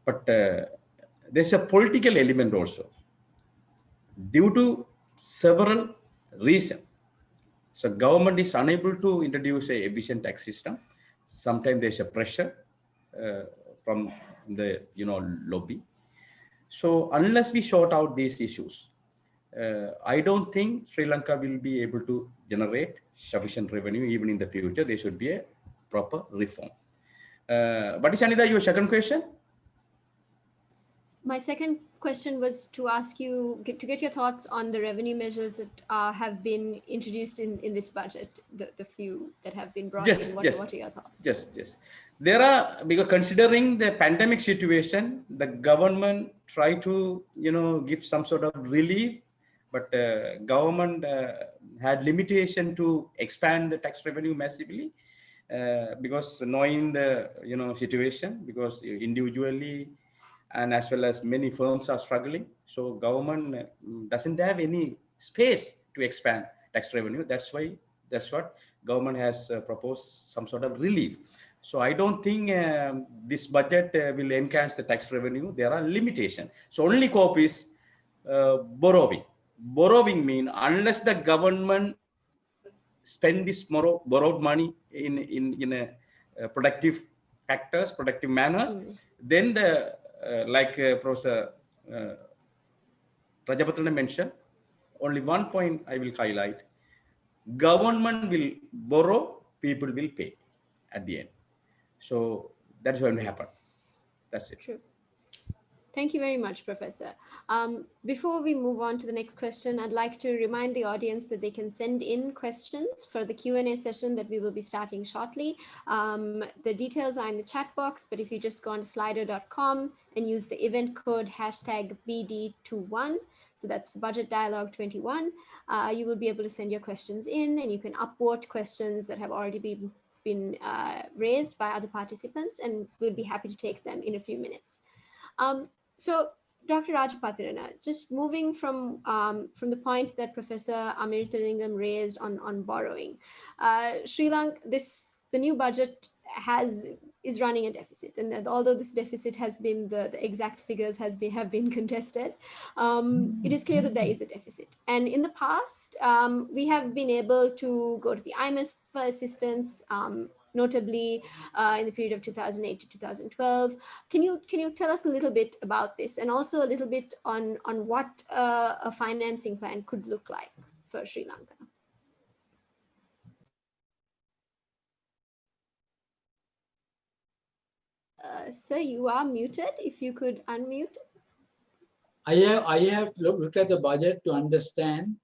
But there's a political element also. Due to several reasons, so government is unable to introduce a efficient tax system. Sometimes there's a pressure from the lobby. So unless we sort out these issues, I don't think Sri Lanka will be able to generate sufficient revenue even in the future. There should be a proper reform. What is, Aneetha, your second question? My second question was to ask you to get your thoughts on the revenue measures that have been introduced in this budget, the few that have been brought in. What are your thoughts? Yes. There are, because considering the pandemic situation, the government try to give some sort of relief, but government had limitation to expand the tax revenue massively, because knowing the situation, because individually and as well as many firms are struggling. So government doesn't have any space to expand tax revenue. That's what government has proposed some sort of relief. So I don't think this budget will enhance the tax revenue. There are limitations. So only cope is borrowing. Borrowing means unless the government spend this borrowed money in a productive factors, productive manners, then the like Professor Rajapatirana mentioned, only one point I will highlight. Government will borrow, people will pay at the end. So that's going to happen. That's it. True. Thank you very much, Professor. Before we move on to the next question, I'd like to remind the audience that they can send in questions for the Q&A session that we will be starting shortly. The details are in the chat box, but if you just go on to slido.com and use the event code #BD21, so that's for Budget Dialogue 21, you will be able to send your questions in, and you can upvote questions that have already been raised by other participants, and we'll be happy to take them in a few minutes. So, Dr. Rajapatirana, just moving from the point that Professor Amirthalingam raised on borrowing, Sri Lanka, the new budget is running a deficit, and although this deficit has been the exact figures have been contested, it is clear that there is a deficit. And in the past, we have been able to go to the IMF for assistance, notably in the period of 2008 to 2012. Can you tell us a little bit about this, and also a little bit on what a financing plan could look like for Sri Lanka? Sir, you are muted. If you could unmute. I have looked at the budget to understand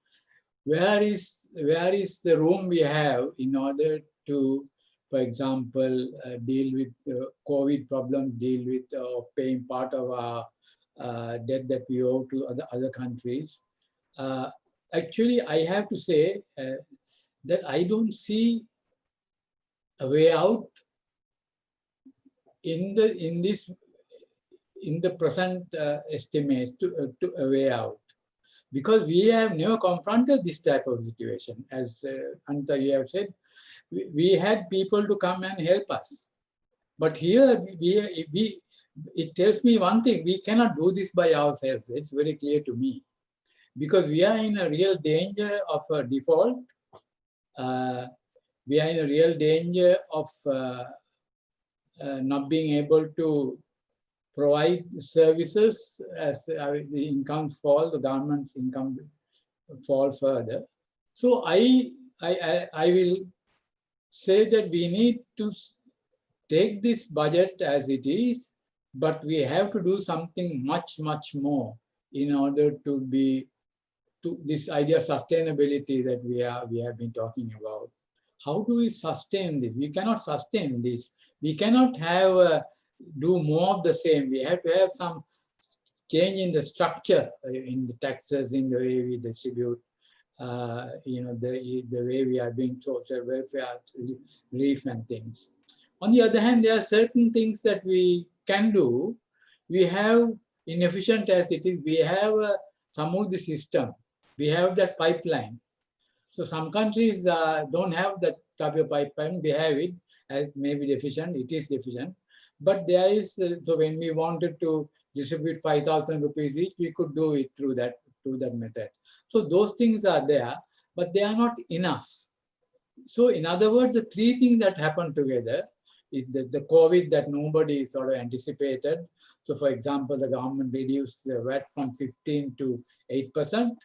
where is the room we have in order to, for example, deal with the COVID problem, deal with paying part of our debt that we owe to other countries. Actually, I have to say that I don't see a way out in the present estimate to a way out, because we have never confronted this type of situation. As Aneetha, you have said, we had people to come and help us, but here it tells me one thing: we cannot do this by ourselves. It's very clear to me, because we are in a real danger of a default. We are in a real danger of not being able to provide services as the incomes fall, the government's income fall further. So I will say that we need to take this budget as it is, but we have to do something much more in order to this idea of sustainability that we have been talking about. How do we sustain this? We cannot sustain this. We cannot have do more of the same. We have to have some change in the structure, in the taxes, in the way we distribute, the way we are doing social welfare relief and things. On the other hand, there are certain things that we can do. We have, inefficient as it is, we have a Samurdhi system. We have that pipeline. So some countries don't have that type of pipeline. We have it as maybe deficient. It is deficient. But there is, so when we wanted to distribute 5,000 rupees each, we could do it through that method. So those things are there, but they are not enough. So in other words, the three things that happen together is the COVID that nobody sort of anticipated. So for example, the government reduced the VAT from 15 to 8%.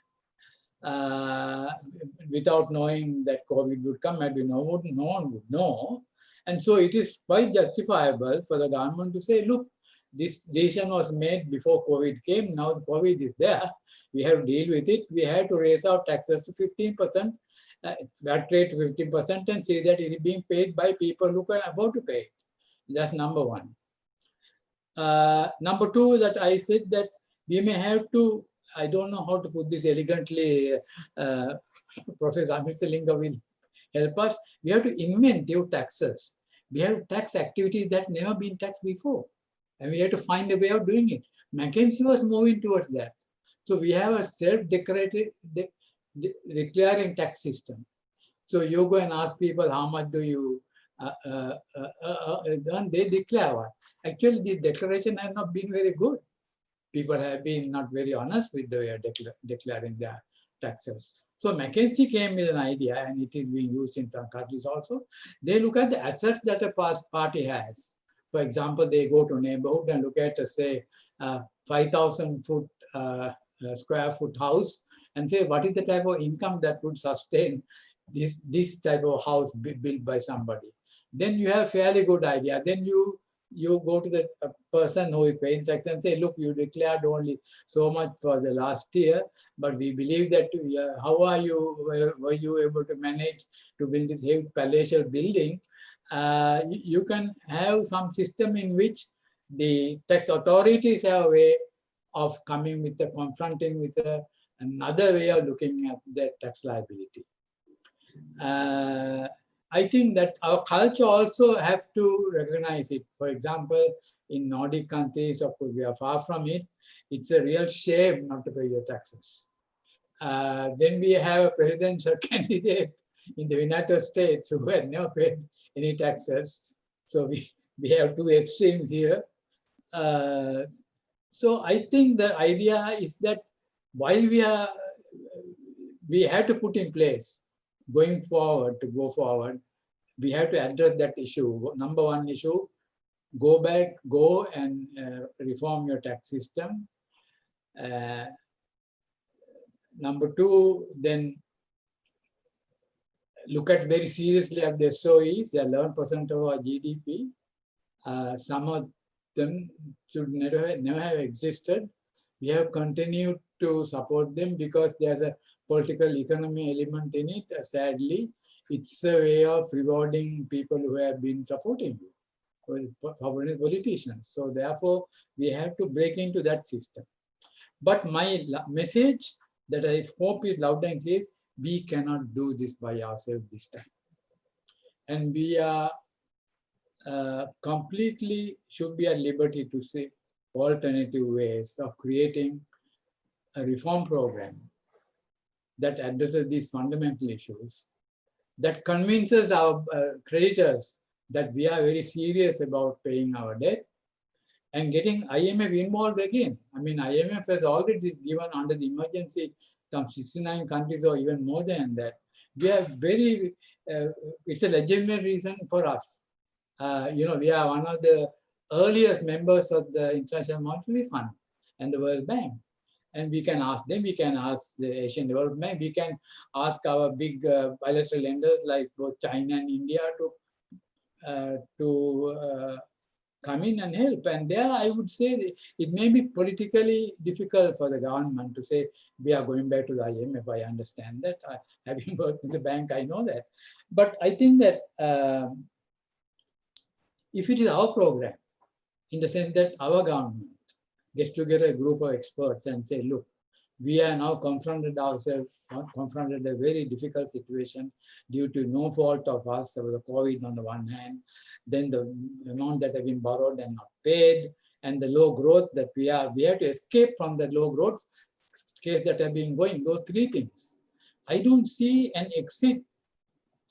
Without knowing that COVID would come, and no one would know. And so it is quite justifiable for the government to say, look, this decision was made before COVID came. Now the COVID is there. We have to deal with it. We have to raise our taxes to 15%, VAT rate to 15%, and say that it is being paid by people who can afford to pay. That's number one. Number two, that I said that we may have to, I don't know how to put this elegantly, Professor Amirthalingam will help us. We have to invent new taxes. We have to tax activities that never been taxed before. And we have to find a way of doing it. McKinsey was moving towards that. So we have a self-declaring tax system. So you go and ask people, how much do you then they declare one. Actually, this declaration has not been very good. People have been not very honest with the way of declaring their taxes. So McKinsey came with an idea, and it is being used in some countries also. They look at the assets that a party has. For example, they go to a neighborhood and look at, say, 5,000 square foot house and say, what is the type of income that would sustain this type of house built by somebody? Then you have a fairly good idea. Then you go to the person who is paying tax and say, look, you declared only so much for the last year, but we believe that how were you able to manage to build this huge palatial building? You can have some system in which the tax authorities have a way of coming with confronting with another way of looking at their tax liability. I think that our culture also have to recognize it. For example, in Nordic countries, of course, we are far from it. It's a real shame not to pay your taxes. Then we have a presidential candidate in the United States who had never paid any taxes. So we have two extremes here. So I think the idea is that while we have to put in place going forward, we have to address that issue. Number one issue, go and reform your tax system. Number two, then look at very seriously at the SOEs. They are 11% of our GDP. Some of them should never have existed. We have continued to support them because there's a political economy element in it. Sadly, it's a way of rewarding people who have been supporting you, politicians. So therefore, we have to break into that system. But my message that I hope is loud and clear, we cannot do this by ourselves this time. And we are completely should be at liberty to see alternative ways of creating a reform program that addresses these fundamental issues, that convinces our creditors that we are very serious about paying our debt, and getting IMF involved again. I mean, IMF has already given under the emergency some 69 countries or even more than that. We are very, it's a legitimate reason for us. We are one of the earliest members of the International Monetary Fund and the World Bank. And we can ask them, we can ask the Asian Development Bank, we can ask our big bilateral lenders like both China and India to come in and help. And there I would say it may be politically difficult for the government to say, we are going back to the IMF. I understand that. Having worked in the bank, I know that. But I think that if it is our program, in the sense that our government gets together a group of experts and say, look, we are now confronted a very difficult situation due to no fault of us, of the COVID on the one hand, then the amount that have been borrowed and not paid, and the low growth that we have to escape from the low growth case that have been going, those three things. I don't see an exit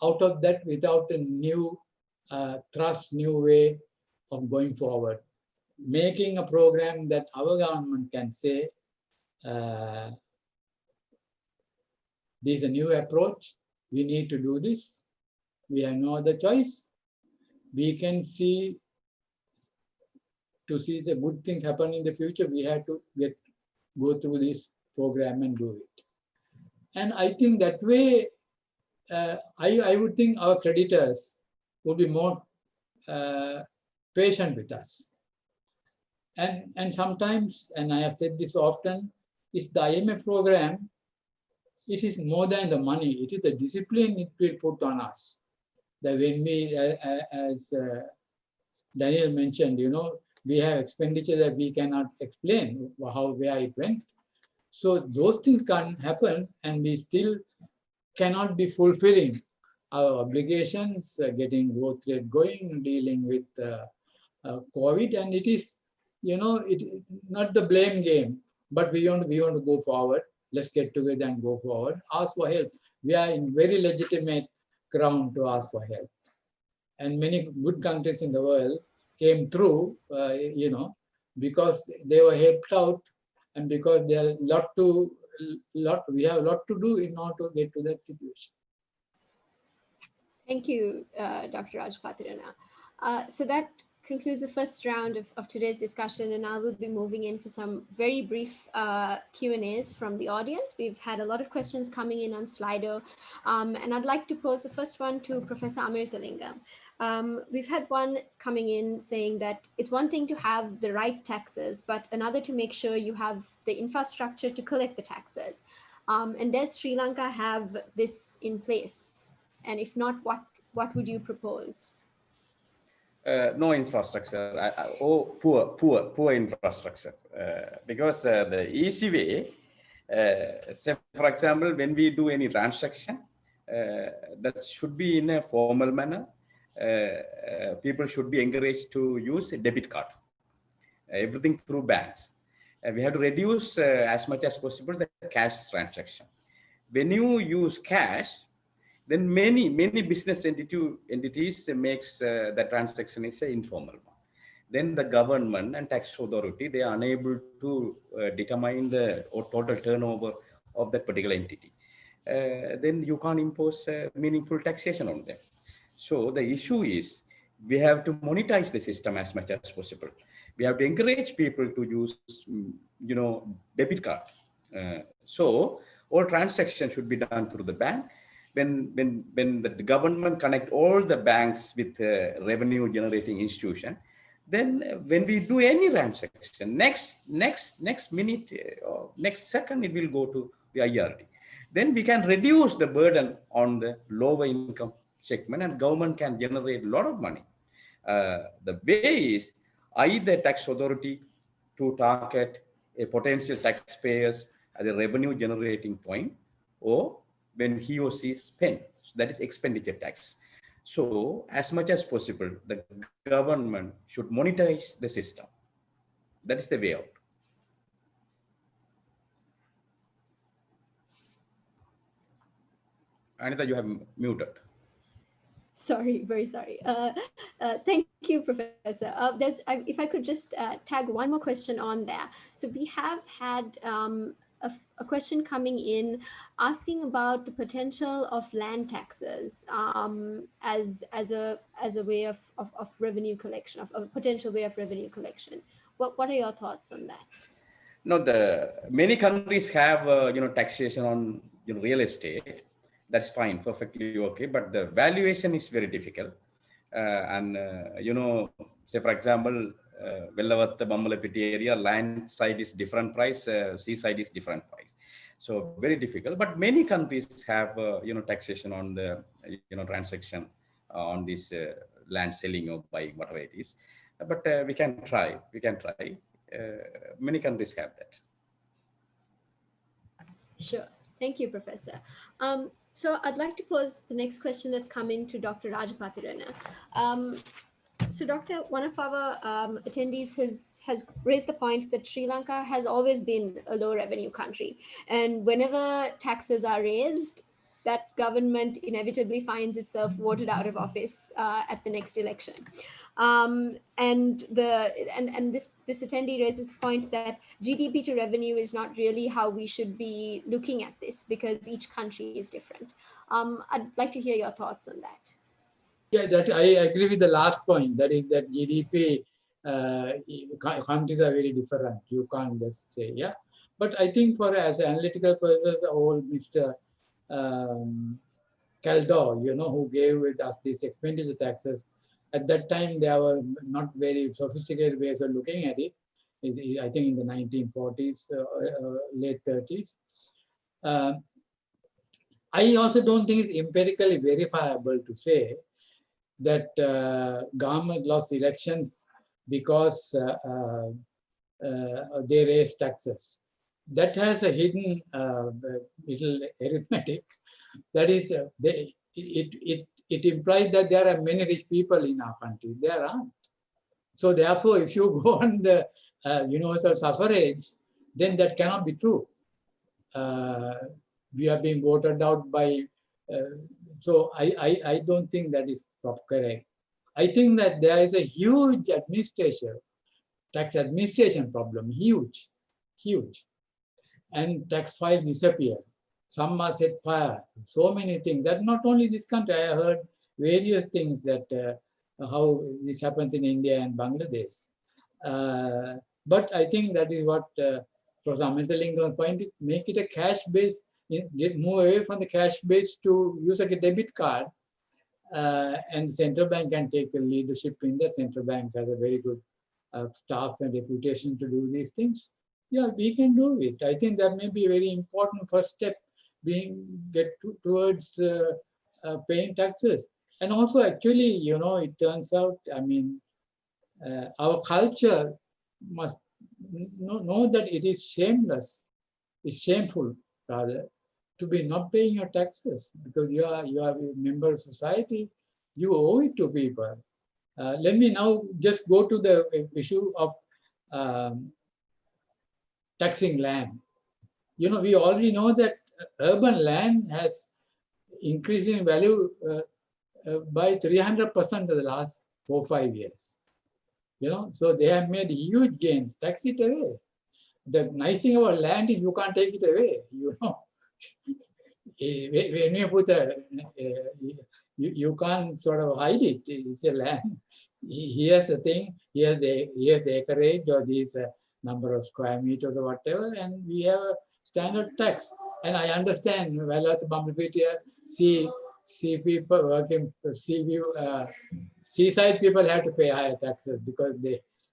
out of that without a new thrust, new way of going forward. Making a program that our government can say, this is a new approach, we need to do this, we have no other choice. We can see, to see the good things happen in the future, we have to go through this program and do it. And I think that way, I would think our creditors would be more patient with us. And sometimes, and I have said this often, is the IMF program, it is more than the money, it is the discipline it will put on us. That when we, as Daniel mentioned, we have expenditure that we cannot explain where it went. So those things can happen and we still cannot be fulfilling our obligations, getting growth rate going, dealing with COVID, and it is, not the blame game, but we want to go forward. Let's get together and go forward. Ask for help. We are in very legitimate ground to ask for help. And many good countries in the world came through, because they were helped out, and because we have a lot to do in order to get to that situation. Thank you, Dr. Rajapatirana. So that concludes the first round of today's discussion, and I will be moving in for some very brief Q&As from the audience. We've had a lot of questions coming in on Slido, and I'd like to pose the first one to Professor Amirthalingam. We've had one coming in saying that it's one thing to have the right taxes, but another to make sure you have the infrastructure to collect the taxes. And does Sri Lanka have this in place? And if not, what would you propose? No infrastructure, poor infrastructure. Because the easy way, say for example, when we do any transaction, that should be in a formal manner. People should be encouraged to use a debit card, everything through banks. We have to reduce as much as possible the cash transaction. When you use cash, then many business entities makes the transaction is an informal one. Then the government and tax authority, they are unable to determine the total turnover of that particular entity. Then you can't impose meaningful taxation on them. So the issue is we have to monetize the system as much as possible. We have to encourage people to use, debit card. So all transactions should be done through the bank. When the government connect all the banks with revenue generating institution, then when we do any transaction, next minute or next second, it will go to the IRD. Then we can reduce the burden on the lower income segment, and government can generate a lot of money. The way is either tax authority to target a potential taxpayers as a revenue generating point, or when he or she spend, so that is expenditure tax. So as much as possible, the government should monetize the system. That is the way out. Aneetha, you have muted. Sorry, very sorry. Thank you, Professor. If I could just tag one more question on there. So we have had a question coming in asking about the potential of land taxes as a way of revenue collection, of a potential way of revenue collection. What are your thoughts on that? No, many countries have taxation on real estate. That's fine, perfectly okay. But the valuation is very difficult. Say for example, Vellavatta Bammalapiti area, land side is different price, seaside is different price. So very difficult. But many countries have taxation on the transaction on this land selling or buying, whatever it is. But we can try. Many countries have that. Sure. Thank you, Professor. So I'd like to pose the next question that's coming to Dr. Rajapatirana. So Doctor, one of our attendees has raised the point that Sri Lanka has always been a low revenue country. And whenever taxes are raised, that government inevitably finds itself voted out of office at the next election. And this attendee raises the point that GDP to revenue is not really how we should be looking at this, because each country is different. I'd like to hear your thoughts on that. Yeah, that I agree with the last point. That is that GDP countries are very different. You can't just say, yeah. But I think for as analytical persons, old Mr. Caldo, who gave us these expenditure taxes, at that time there were not very sophisticated ways of looking at it. I think in the 1940s, late 30s. I also don't think it's empirically verifiable to say that government lost elections because they raised taxes. That has a hidden little arithmetic. That is, it implies that there are many rich people in our country. There aren't. So therefore, if you go on the universal suffrage, then that cannot be true. We are being voted out by, so I don't think that is correct. I think that there is a huge tax administration problem, huge, huge. And tax files disappear. Some are set fire, so many things. That not only this country, I heard various things that how this happens in India and Bangladesh. But I think that is what Prof. Amirthalingam's point is, make it a cash-based, move away from the cash-based to use like a debit card. And central bank can take the leadership in that. Central bank has a very good staff and reputation to do these things. Yeah, we can do it. I think that may be a very important first step towards paying taxes. And also, actually, you know, it turns out, I mean, our culture must know that it is shameless, it's shameful rather, to be not paying your taxes, because you are a member of society, you owe it to people. Let me now just go to the issue of taxing land. You know, we already know that urban land has increased in value by 300% in the last 4 or 5 years. You know, so they have made huge gains. Tax it away. The nice thing about land is you can't take it away. You know, when you put you can't sort of hide it. It's a land. Here's the thing. Here's the acreage or this number of square meters or whatever, and we have a standard tax. And I understand, well, at the Bumblebee, see people working, seaside people have to pay higher taxes because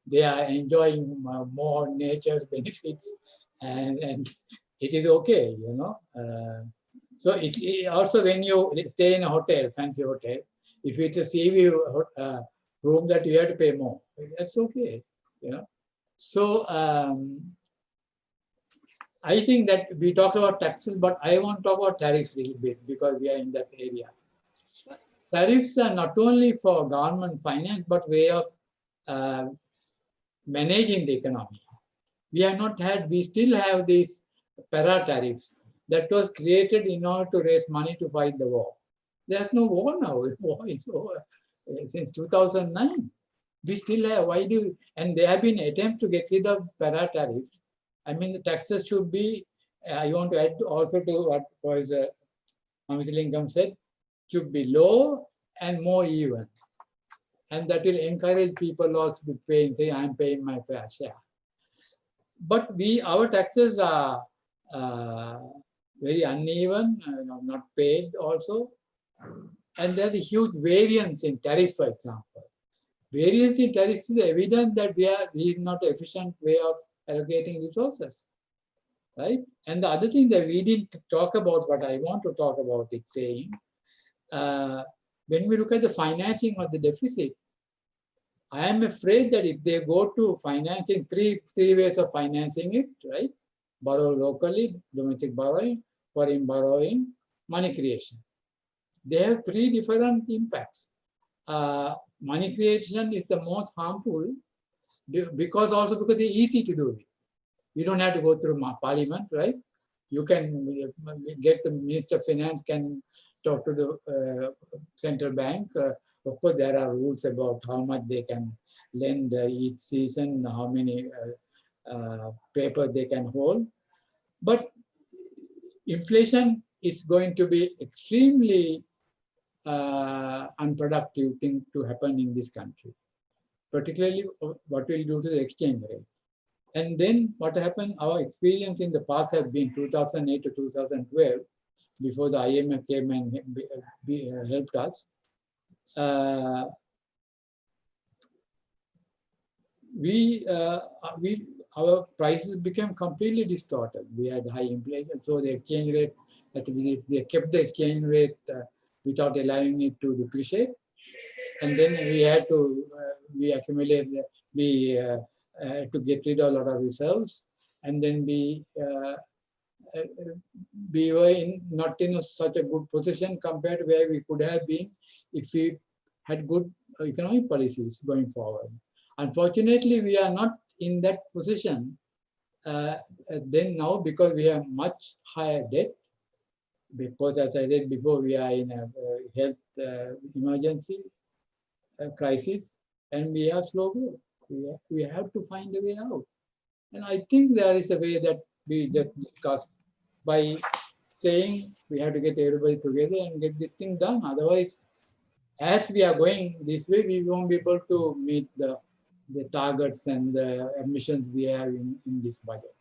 they are enjoying more nature's benefits, and it is okay, you know. So it also, when you stay in a hotel, fancy hotel, if it's a sea view room, that you have to pay more, that's okay, you know. So I think that we talked about taxes, but I want to talk about tariffs a little bit because we are in that area. Sure. Tariffs are not only for government finance, but way of managing the economy. We still have these para-tariffs that was created in order to raise money to fight the war. There's no war now, the war is over since 2009. We still have, and there have been attempts to get rid of para-tariffs. I mean, the taxes should be, I want to add also to what Amirthalingam said, should be low and more even. And that will encourage people also to pay and say, I'm paying my fair share. But our taxes are very uneven, not paid also. And there's a huge variance in tariffs, for example. Variance in tariffs is evident that this is not an efficient way of allocating resources, right? And the other thing that we didn't talk about, but I want to talk about it, saying, when we look at the financing of the deficit, I am afraid that if they go to financing, three ways of financing it, right? Borrow locally, domestic borrowing, foreign borrowing, money creation. They have three different impacts. Money creation is the most harmful because it's easy to do it. You don't have to go through Parliament, right? You can get the Minister of Finance can talk to the central bank. Of course, there are rules about how much they can lend each season, how many paper they can hold. But inflation is going to be extremely unproductive thing to happen in this country, particularly what will do to the exchange rate. And then what happened, our experience in the past has been 2008 to 2012, before the IMF came and helped us. Our prices became completely distorted. We had high inflation, so the exchange rate had to be, they kept the exchange rate without allowing it to depreciate. And then we had to, we accumulated, to get rid of a lot of reserves. And then we were not in such a good position compared to where we could have been if we had good economic policies going forward. Unfortunately, we are not in that position then now, because we have much higher debt. Because, as I said before, we are in a health emergency. crisis, and we have slow growth. We have to find a way out. And I think there is a way that we just discussed by saying we have to get everybody together and get this thing done. Otherwise, as we are going this way, we won't be able to meet the targets and the ambitions we have in this budget.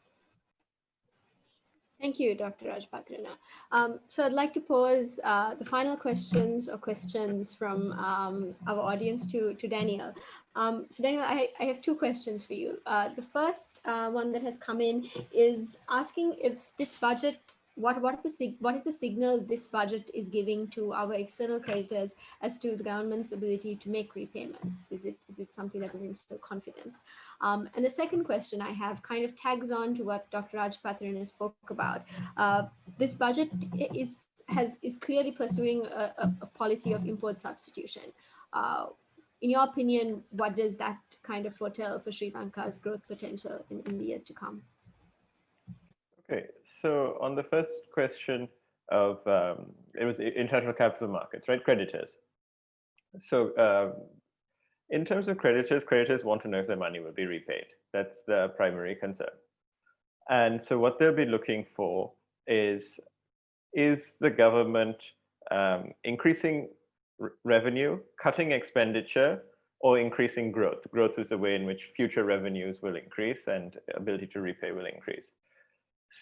Thank you, Dr. Rajapatirana. So I'd like to pose the final questions from our audience to Daniel. So Daniel, I have two questions for you. The first one that has come in is asking if this budget, what is the signal this budget is giving to our external creditors as to the government's ability to make repayments? Is it something that will instill confidence? And the second question I have kind of tags on to what Dr. Rajapatirana spoke about. This budget is clearly pursuing a policy of import substitution. In your opinion, what does that kind of foretell for Sri Lanka's growth potential in the years to come? Okay, so on the first question of, it was international capital markets, right? Creditors. So in terms of creditors want to know if their money will be repaid. That's the primary concern. And so what they'll be looking for is the government increasing revenue, cutting expenditure, or increasing growth? Growth is the way in which future revenues will increase and ability to repay will increase.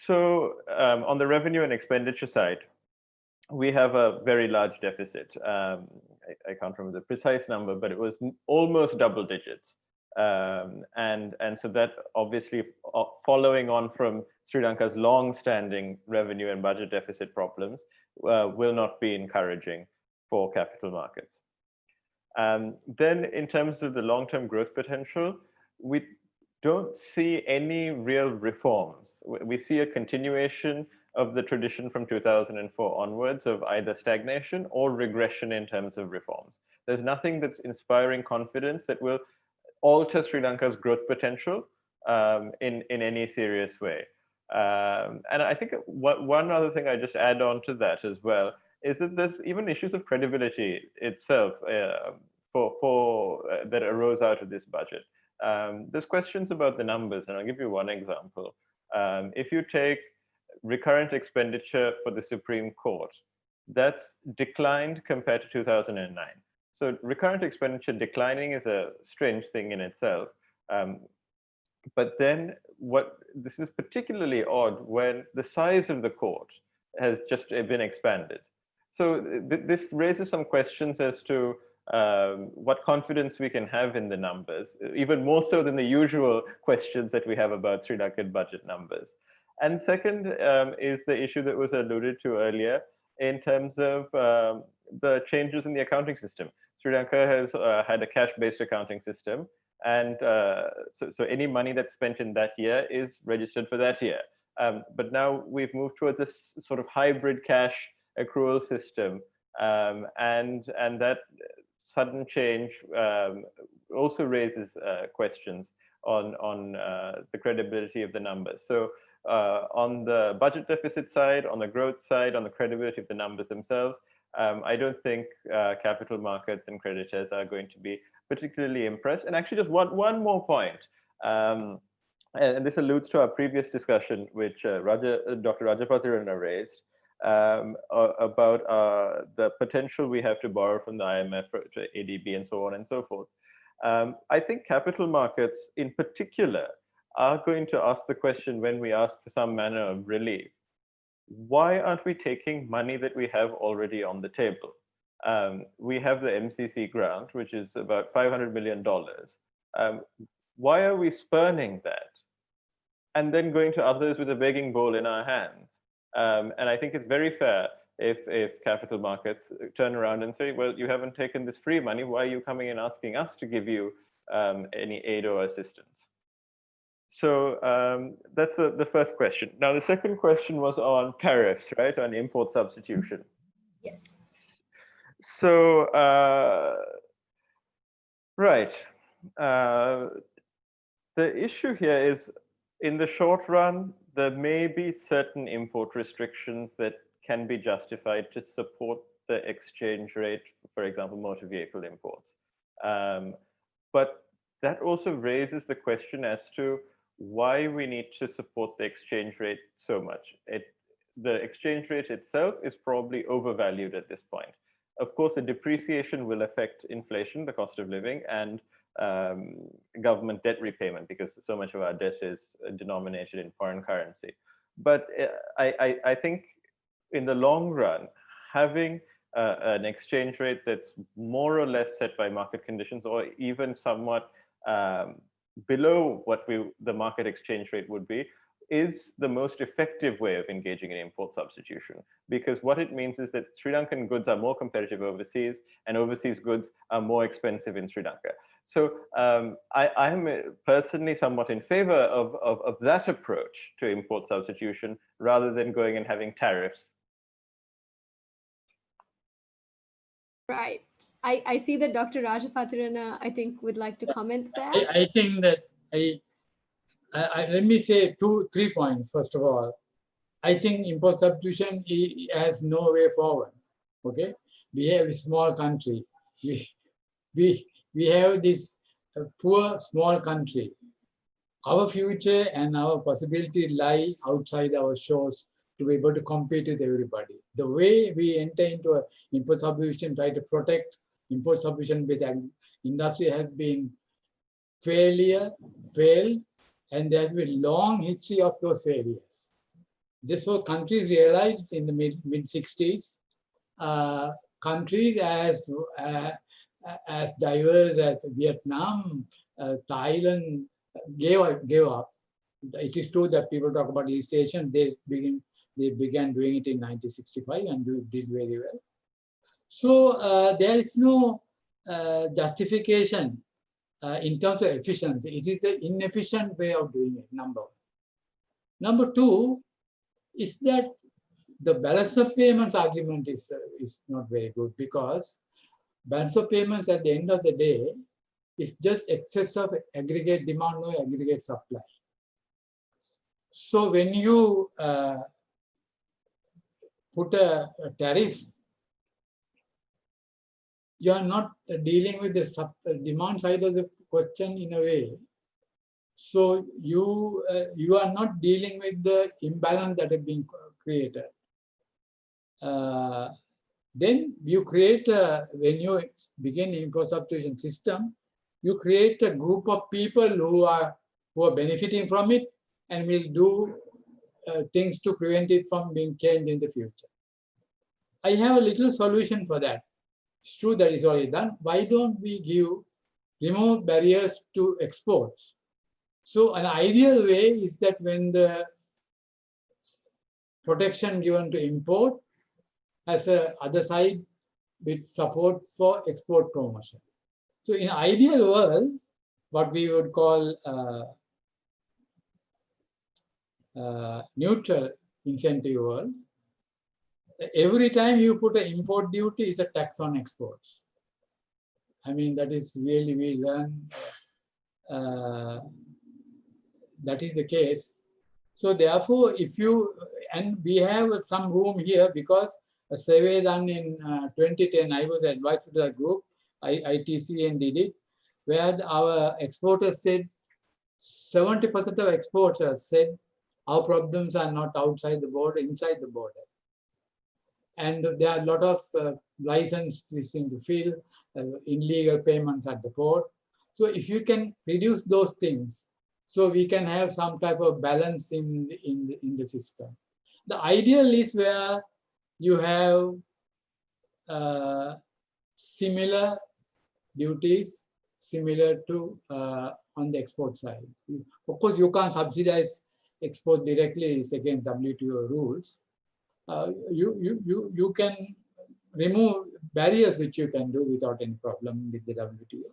So on the revenue and expenditure side, we have a very large deficit. I can't remember the precise number, but it was almost double digits. And so that obviously, following on from Sri Lanka's long-standing revenue and budget deficit problems, will not be encouraging for capital markets. Then in terms of the long-term growth potential, we don't see any real reforms. We see a continuation of the tradition from 2004 onwards of either stagnation or regression in terms of reforms. There's nothing that's inspiring confidence that will alter Sri Lanka's growth potential in any serious way. And I think one other thing I just add on to that as well is that there's even issues of credibility itself that arose out of this budget. There's questions about the numbers, and I'll give you one example. If you take recurrent expenditure for the Supreme Court, that's declined compared to 2009. So recurrent expenditure declining is a strange thing in itself. But then this is particularly odd when the size of the court has just been expanded. So this raises some questions as to what confidence we can have in the numbers, even more so than the usual questions that we have about Sri Lankan budget numbers. And second is the issue that was alluded to earlier in terms of the changes in the accounting system. Sri Lanka has had a cash-based accounting system, and so any money that's spent in that year is registered for that year. But now we've moved towards this sort of hybrid cash accrual system, and that sudden change also raises questions on the credibility of the numbers. So on the budget deficit side, on the growth side, on the credibility of the numbers themselves, I don't think capital markets and creditors are going to be particularly impressed. And actually, just one more point, and this alludes to our previous discussion, which Dr. Rajapatirana raised, about the potential we have to borrow from the IMF, to ADB, and so on and so forth. I think capital markets in particular are going to ask the question when we ask for some manner of relief, why aren't we taking money that we have already on the table? We have the MCC grant, which is about $500 million. Why are we spurning that and then going to others with a begging bowl in our hands? And I think it's very fair if capital markets turn around and say, well, you haven't taken this free money, why are you coming and asking us to give you any aid or assistance? So that's the first question. Now, the second question was on tariffs, right, on import substitution. Yes. So, right. The issue here is, in the short run, there may be certain import restrictions that can be justified to support the exchange rate, for example, motor vehicle imports. But that also raises the question as to why we need to support the exchange rate so much. The exchange rate itself is probably overvalued at this point. Of course, the depreciation will affect inflation, the cost of living, and government debt repayment, because so much of our debt is denominated in foreign currency. But I think in the long run, having an exchange rate that's more or less set by market conditions, or even somewhat below what the market exchange rate would be, is the most effective way of engaging in import substitution. Because what it means is that Sri Lankan goods are more competitive overseas, and overseas goods are more expensive in Sri Lanka. So I'm personally somewhat in favor of that approach to import substitution, rather than going and having tariffs. Right. I see that Dr. Rajapatirana, I think, would like to comment there. I think that let me say 3 points. First of all, I think import substitution has no way forward. Okay, we have a small country. We have this poor small country. Our future and our possibility lie outside our shores to be able to compete with everybody. The way we enter into an import substitution, try to protect import substitution based industry has been failed, and there has been a long history of those failures. This was countries realized in the mid 60s. Countries as diverse as Vietnam, Thailand gave up. It is true that people talk about East Asian. They began doing it in 1965 and did very well. So there is no justification in terms of efficiency. It is the inefficient way of doing it, number one. Number two is that the balance of payments argument is not very good, because balance of payments at the end of the day is just excess of aggregate demand, no aggregate supply. So when you put a tariff, you are not dealing with the demand side of the question in a way. So you are not dealing with the imbalance that has been created. Then you create when you begin import substitution system, you create a group of people who are benefiting from it and will do things to prevent it from being changed in the future. I have a little solution for that. It's true that it's already done. Why don't we remove barriers to exports? So an ideal way is that when the protection given to import has a other side with support for export promotion. So in ideal world, what we would call neutral incentive world, every time you put an import duty is a tax on exports. I mean, that is really, we learn that is the case. So therefore, and we have some room here, because a survey done in 2010, I was advised to the group, ITC, did it, where our exporters said, 70% of exporters said, our problems are not outside the border, inside the border. And there are a lot of licenses in the field, illegal payments at the port. So if you can reduce those things, so we can have some type of balance in the system. The ideal is where you have similar duties, similar to on the export side. Of course, you can't subsidize export directly, it's against WTO rules. You can remove barriers which you can do without any problem with the WTO.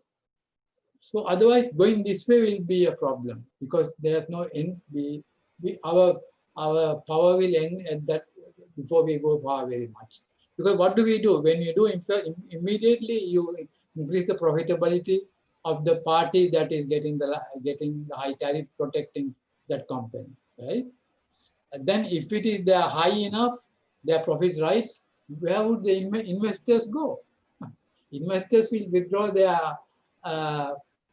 So otherwise, going this way will be a problem, because there's no end. Our power will end at that before we go far very much. Because what do we do when you do? Immediately you increase the profitability of the party that is getting the high tariff, protecting that company, right? And then if it is high enough, their profits rise, where would the investors go? Investors will withdraw their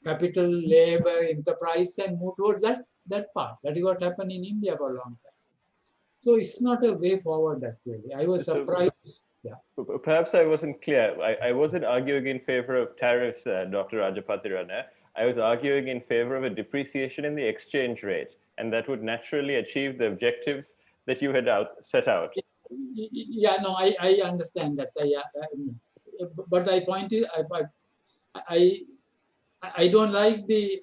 capital, labor, enterprise, and move towards that part. That is what happened in India for a long time. So it's not a way forward actually. I was surprised. Yeah. Perhaps I wasn't clear. I wasn't arguing in favor of tariffs, Dr. Rajapatirana. I was arguing in favor of a depreciation in the exchange rate, and that would naturally achieve the objectives that you had set out. Yeah, no, I understand that. But my point is, I don't like the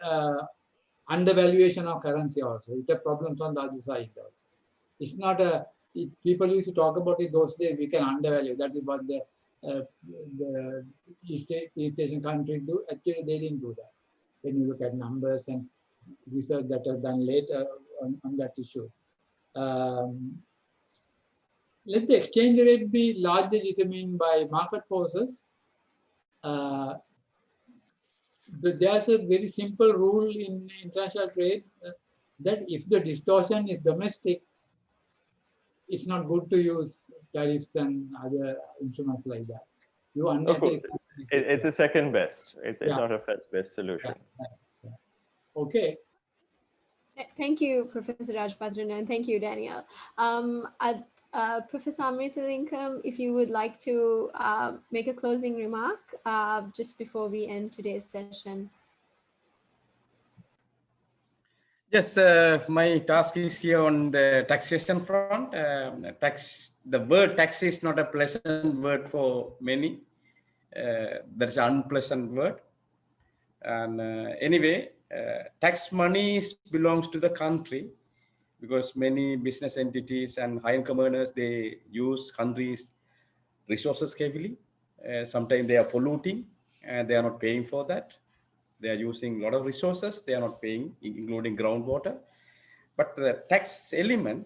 undervaluation of currency also. It has problems on the other side also. It's not a, people used to talk about it those days, we can undervalue. That is what the East Asian countries do. Actually, they didn't do that. When you look at numbers and research that are done later on that issue. Let the exchange rate be largely determined by market forces. There's a very simple rule in international trade that if the distortion is domestic, it's not good to use tariffs and other instruments like that. You it's a second best. It's not a first best solution. Yeah. Okay. Thank you, Professor Rajapatirana, and thank you, Daniel. Professor Amirthalingam, if you would like to make a closing remark just before we end today's session. Yes, my task is here on the taxation front. The word tax is not a pleasant word for many. That's an unpleasant word. And anyway, tax money belongs to the country because many business entities and high-income earners, they use country's resources heavily. Sometimes they are polluting and they are not paying for that. They are using a lot of resources. They are not paying, including groundwater. But the tax element,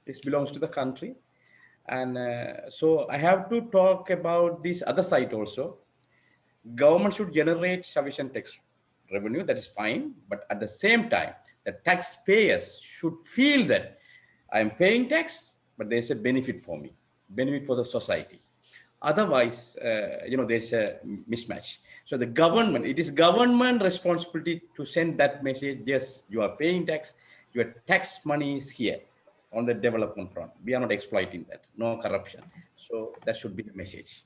this belongs to the country. And so I have to talk about this other side also. Government should generate sufficient tax revenue, that is fine. But at the same time, the taxpayers should feel that I'm paying tax, but there's a benefit for me, benefit for the society. Otherwise, there's a mismatch. So the government, it is government responsibility to send that message. Yes, you are paying tax. Your tax money is here on the development front. We are not exploiting that. No corruption. So that should be the message.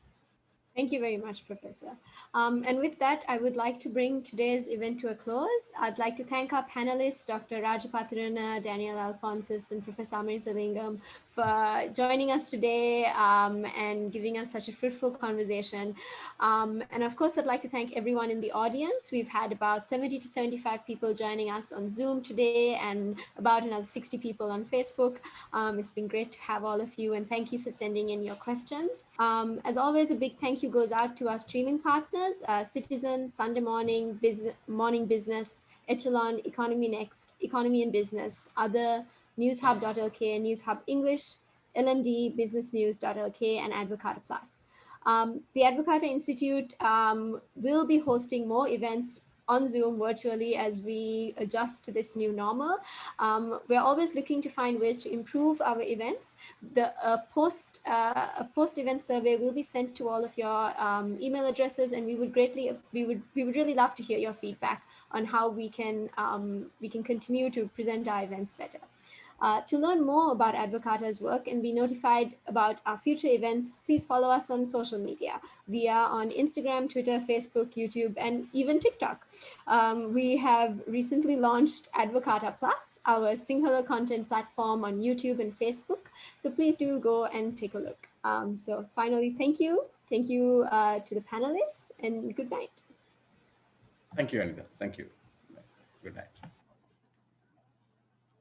Thank you very much, Professor. And with that, I would like to bring today's event to a close. I'd like to thank our panelists, Dr. Rajapatirana, Daniel Alphonsus, and Professor Amirthalingam for joining us today and giving us such a fruitful conversation. And of course, I'd like to thank everyone in the audience. We've had about 70 to 75 people joining us on Zoom today and about another 60 people on Facebook. It's been great to have all of you, and thank you for sending in your questions. As always, a big thank you goes out to our streaming partners, Citizen, Sunday Morning, Morning Business, Echelon, Economy Next, Economy and Business, Other, NewsHub.lk, NewsHub English, LMD, BusinessNews.lk, and Advocata Plus. The Advocata Institute will be hosting more events on Zoom virtually as we adjust to this new normal. We're always looking to find ways to improve our events. The post-event survey will be sent to all of your email addresses, and we would really love to hear your feedback on how we can continue to present our events better. To learn more about Advocata's work and be notified about our future events, please follow us on social media. We are on Instagram, Twitter, Facebook, YouTube, and even TikTok. We have recently launched Advocata Plus, our Sinhala content platform on YouTube and Facebook. So please do go and take a look. So finally, thank you. Thank you to the panelists, and good night. Thank you, Aneetha. Thank you. Good night.